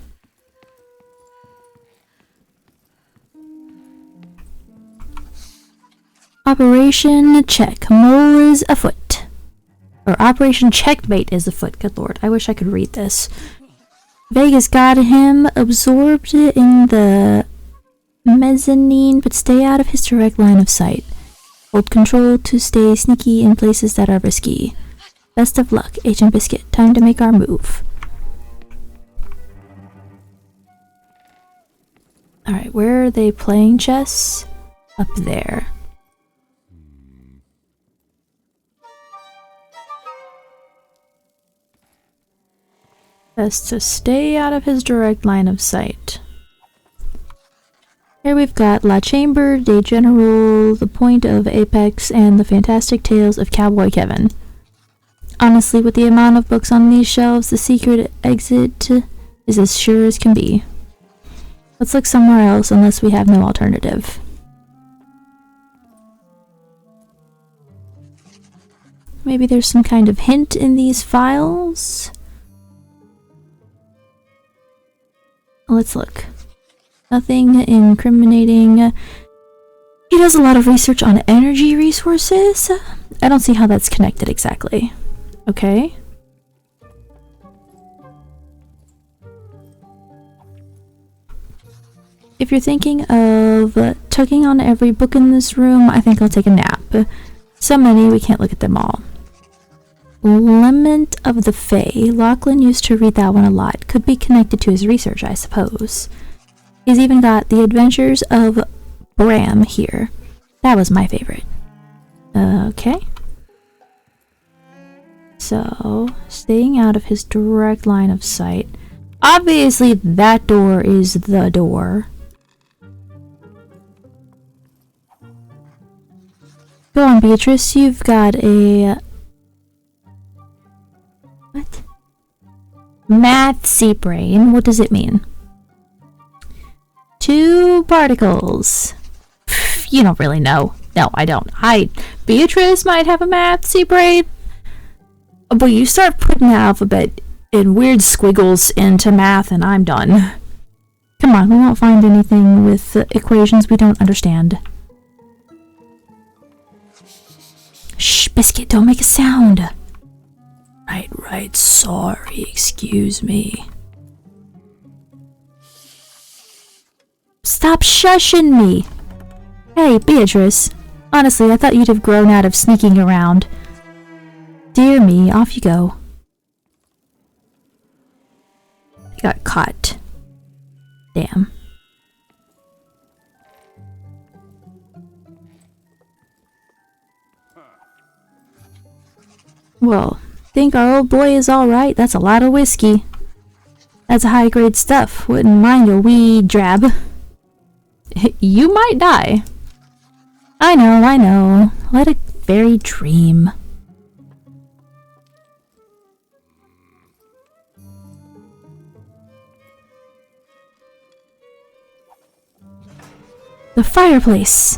Operation check. Mole is afoot. Or Operation Checkmate is afoot. Good lord. I wish I could read this. Vega's got him absorbed in the mezzanine, but stay out of his direct line of sight. Hold control to stay sneaky in places that are risky. Best of luck, Agent Biscuit. Time to make our move. Alright, where are they playing chess? Up there. Best to stay out of his direct line of sight. Here we've got La Chamber de General, The Point of Apex, and The Fantastic Tales of Cowboy Kevin. Honestly, with the amount of books on these shelves, the secret exit is as sure as can be. Let's look somewhere else unless we have no alternative. Maybe there's some kind of hint in these files? Let's look. Nothing incriminating. He does a lot of research on energy resources. I don't see how that's connected exactly. Okay. If you're thinking of tugging on every book in this room, I think I'll take a nap. So many, we can't look at them all. Lament of the Fae. Lachlan used to read that one a lot. Could be connected to his research, I suppose. He's even got The Adventures of Bram here. That was my favorite. Okay. So, staying out of his direct line of sight. Obviously, that door is the door. Go on, Beatrice. You've got a... What? Mathsy brain. What does it mean? 2 particles. You don't really know. No, I don't. Beatrice might have a mathsy brain. But you start putting the alphabet in weird squiggles into math and I'm done. Come on, we won't find anything with equations we don't understand. Shh, Biscuit, don't make a sound. Right, sorry, excuse me. Stop shushing me! Hey, Beatrice. Honestly, I thought you'd have grown out of sneaking around. Dear me, off you go. I got caught. Damn. Well, think our old boy is alright. That's a lot of whiskey. That's high-grade stuff. Wouldn't mind a wee drab. You might die. I know. Let a fairy dream. The fireplace.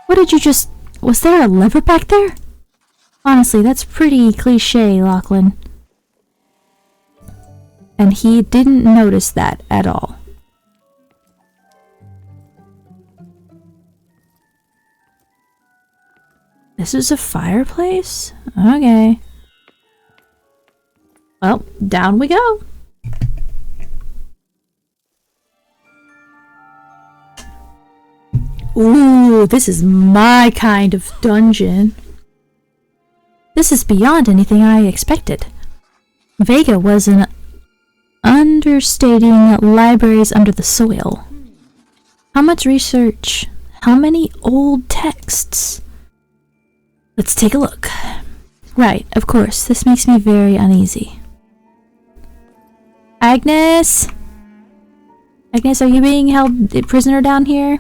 What did you just... Was there a lever back there? Honestly, that's pretty cliche, Lachlan. And he didn't notice that at all. This is a fireplace? Okay. Well, down we go. Ooh, this is my kind of dungeon. This is beyond anything I expected. Vega was an understating libraries under the soil. How much research? How many old texts? Let's take a look. Right, of course, this makes me very uneasy. Agnes? Agnes, are you being held prisoner down here?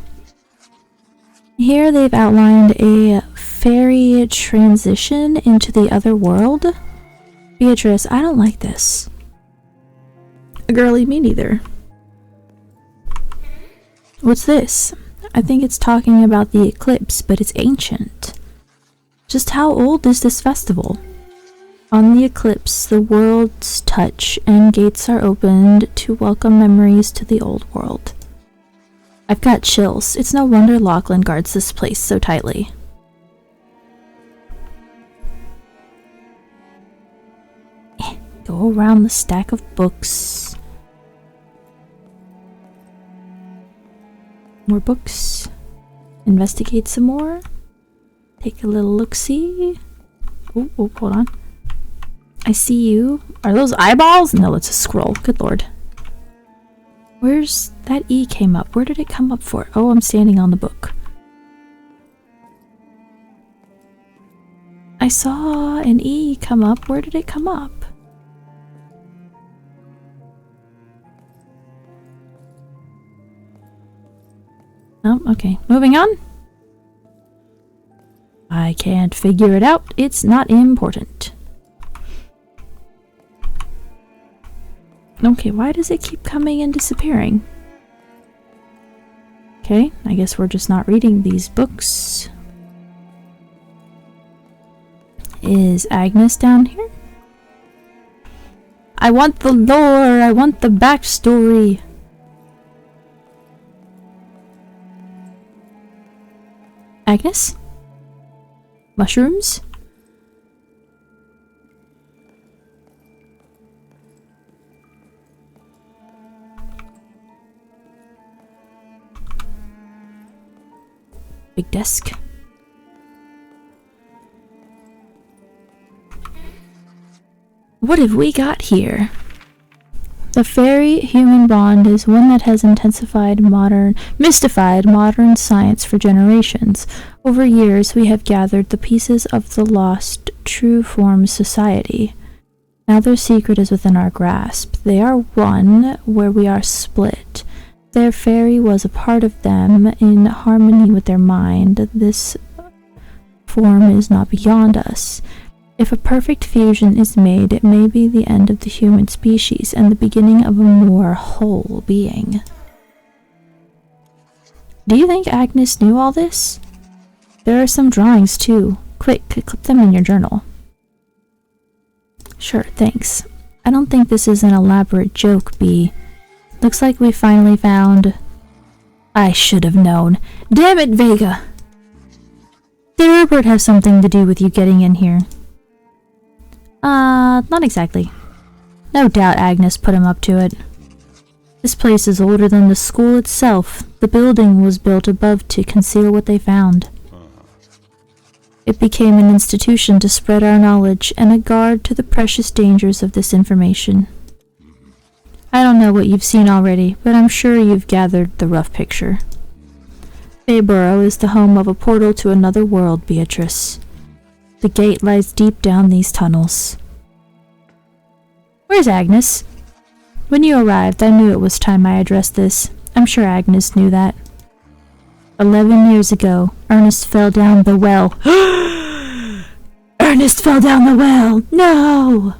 Here they've outlined a fairy transition into the other world. Beatrice, I don't like this. Girly, me neither. What's this? I think it's talking about the eclipse, but it's ancient. Just how old is this festival? On the eclipse, the worlds touch and gates are opened to welcome memories to the old world. I've got chills. It's no wonder Lachlan guards this place so tightly. Go around the stack of books. More books. Investigate some more. Take a little look-see. Oh, hold on. I see you. Are those eyeballs? No, it's a scroll. Good lord. Where's that E came up? Where did it come up for? Oh, I'm standing on the book. I saw an E come up. Where did it come up? Oh, okay. Moving on. I can't figure it out. It's not important. Okay, why does it keep coming and disappearing? Okay, I guess we're just not reading these books. Is Agnes down here? I want the lore! I want the backstory! Agnes? Mushrooms? Big desk. What have we got here? The fairy-human bond is one that has mystified modern science for generations. Over years, we have gathered the pieces of the lost true form society. Now their secret is within our grasp. They are one where we are split. Their fairy was a part of them in harmony with their mind. This form is not beyond us. If a perfect fusion is made, it may be the end of the human species and the beginning of a more whole being. Do you think Agnes knew all this? There are some drawings too. Quick, clip them in your journal. Sure, thanks. I don't think this is an elaborate joke, Bee. Looks like we finally found... I should have known. Damn it, Vega! Did Rupert have something to do with you getting in here? Not exactly. No doubt Agnes put him up to it. This place is older than the school itself. The building was built above to conceal what they found. It became an institution to spread our knowledge and a guard to the precious dangers of this information. I don't know what you've seen already, but I'm sure you've gathered the rough picture. Fayburrow is the home of a portal to another world, Beatrice. The gate lies deep down these tunnels. Where's Agnes? When you arrived, I knew it was time I addressed this. I'm sure Agnes knew that. 11 years ago, Ernest fell down the well. Ernest fell down the well! No!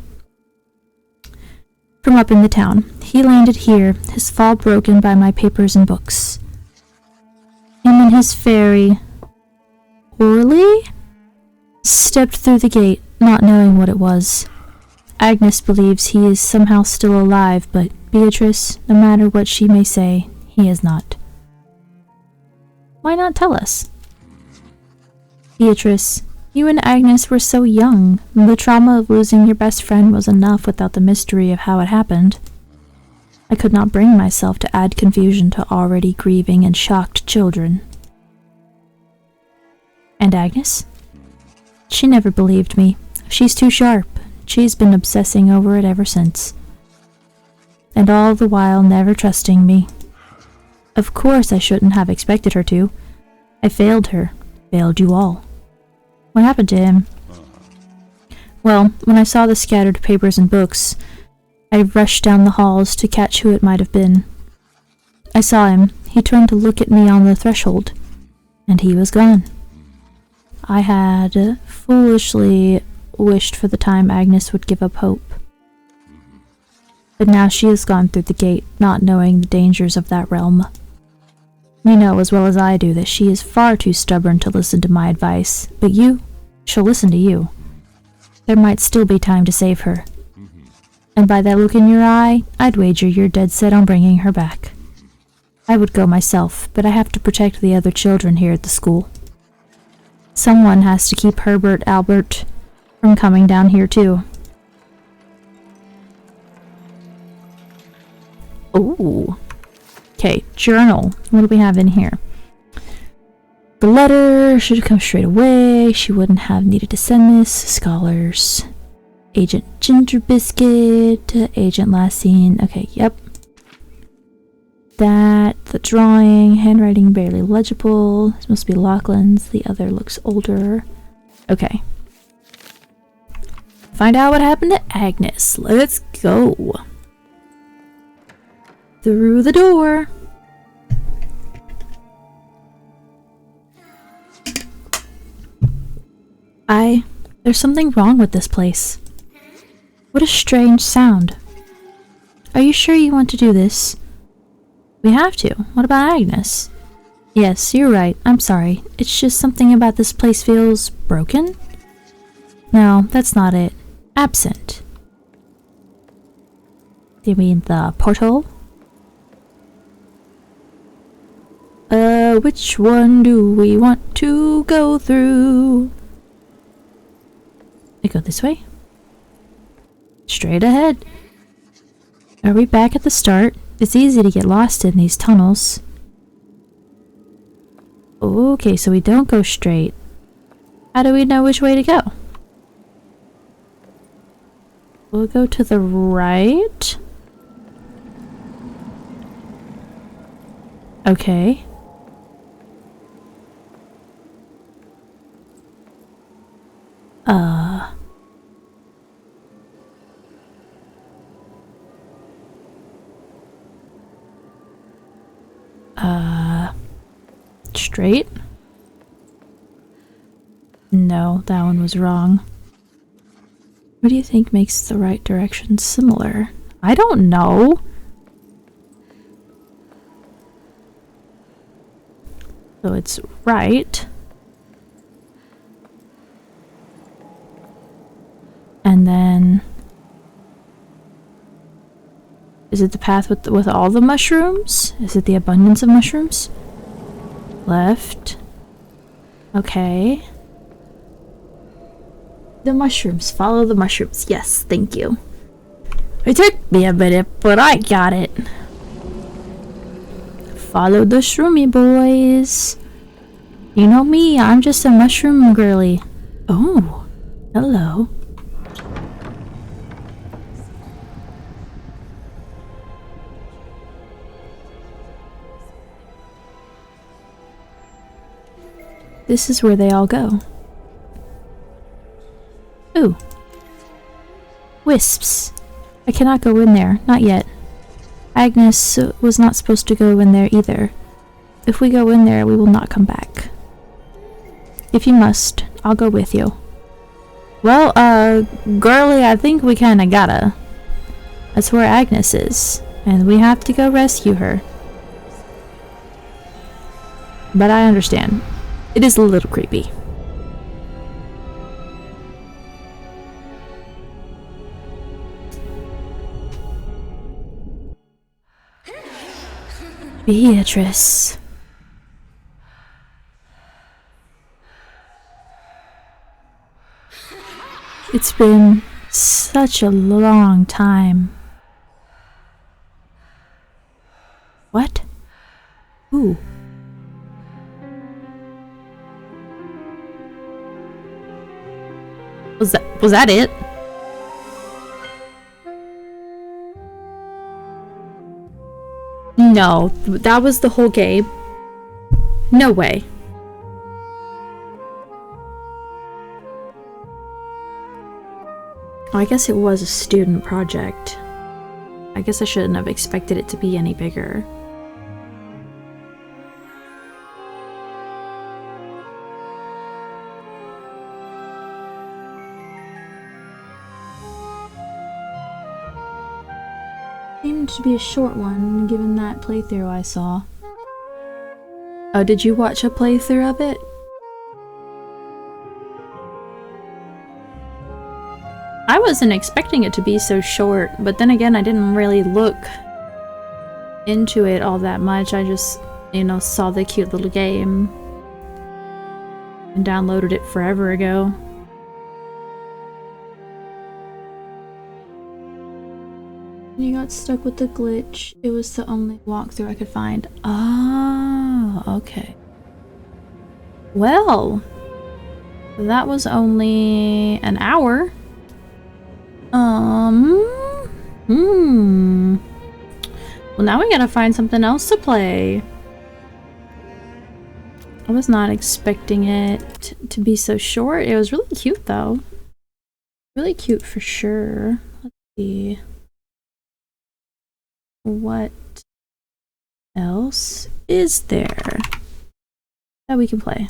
From up in the town. He landed here, his fall broken by my papers and books. Him and his fairy, Orly, stepped through the gate, not knowing what it was. Agnes believes he is somehow still alive, but Beatrice, no matter what she may say, he is not. Why not tell us? Beatrice, you and Agnes were so young. The trauma of losing your best friend was enough without the mystery of how it happened. I could not bring myself to add confusion to already grieving and shocked children. And Agnes? She never believed me. She's too sharp. She's been obsessing over it ever since. And all the while never trusting me. Of course I shouldn't have expected her to. I failed her. Failed you all. What happened to him? Well, when I saw the scattered papers and books, I rushed down the halls to catch who it might have been. I saw him. He turned to look at me on the threshold, and he was gone. I had foolishly wished for the time Agnes would give up hope. But now she has gone through the gate, not knowing the dangers of that realm. You know as well as I do that she is far too stubborn to listen to my advice, but she'll listen to you. There might still be time to save her. And by that look in your eye, I'd wager you're dead set on bringing her back. I would go myself, but I have to protect the other children here at the school. Someone has to keep Herbert Albert from coming down here too. Ooh. Okay, journal. What do we have in here? The letter should have come straight away. She wouldn't have needed to send this. Scholars. Agent Ginger Biscuit. Agent Last Seen. Okay, yep. That. The drawing. Handwriting barely legible. This must be Lachlan's. The other looks older. Okay. Find out what happened to Agnes. Let's go. Through the door. There's something wrong with this place. What a strange sound. Are you sure you want to do this? We have to. What about Agnes? Yes, you're right. I'm sorry. It's just something about this place feels broken? No, that's not it. Absent. Do you mean the portal? Which one do we want to go through? We go this way? Straight ahead. Are we back at the start? It's easy to get lost in these tunnels. Okay, so we don't go straight. How do we know which way to go? We'll go to the right. Okay. Straight? No, that one was wrong. What do you think makes the right direction similar? I don't know. So it's right. And then... Is it the path with all the mushrooms? Is it the abundance of mushrooms? Left. Okay. The mushrooms. Follow the mushrooms. Yes, thank you. It took me a minute, but I got it. Follow the shroomy boys. You know me, I'm just a mushroom girly. Oh, hello. This is where they all go. Ooh. Wisps. I cannot go in there. Not yet. Agnes was not supposed to go in there either. If we go in there, we will not come back. If you must, I'll go with you. Well, girly, I think we kinda gotta. That's where Agnes is, and we have to go rescue her. But I understand. It is a little creepy. Beatrice. It's been such a long time. What? Who? Was that it? No, that was the whole game. No way. Oh, I guess it was a student project. I guess I shouldn't have expected it to be any bigger. Seemed to be a short one, given that playthrough I saw. Oh, did you watch a playthrough of it? I wasn't expecting it to be so short, but then again, I didn't really look into it all that much. I just, you know, saw the cute little game and downloaded it forever ago. You got stuck with the glitch. It was the only walkthrough I could find. Oh, okay. Well, that was only an hour. Well, now we gotta find something else to play. I was not expecting it to be so short. It was really cute, though. Really cute for sure. Let's see. What else is there that we can play?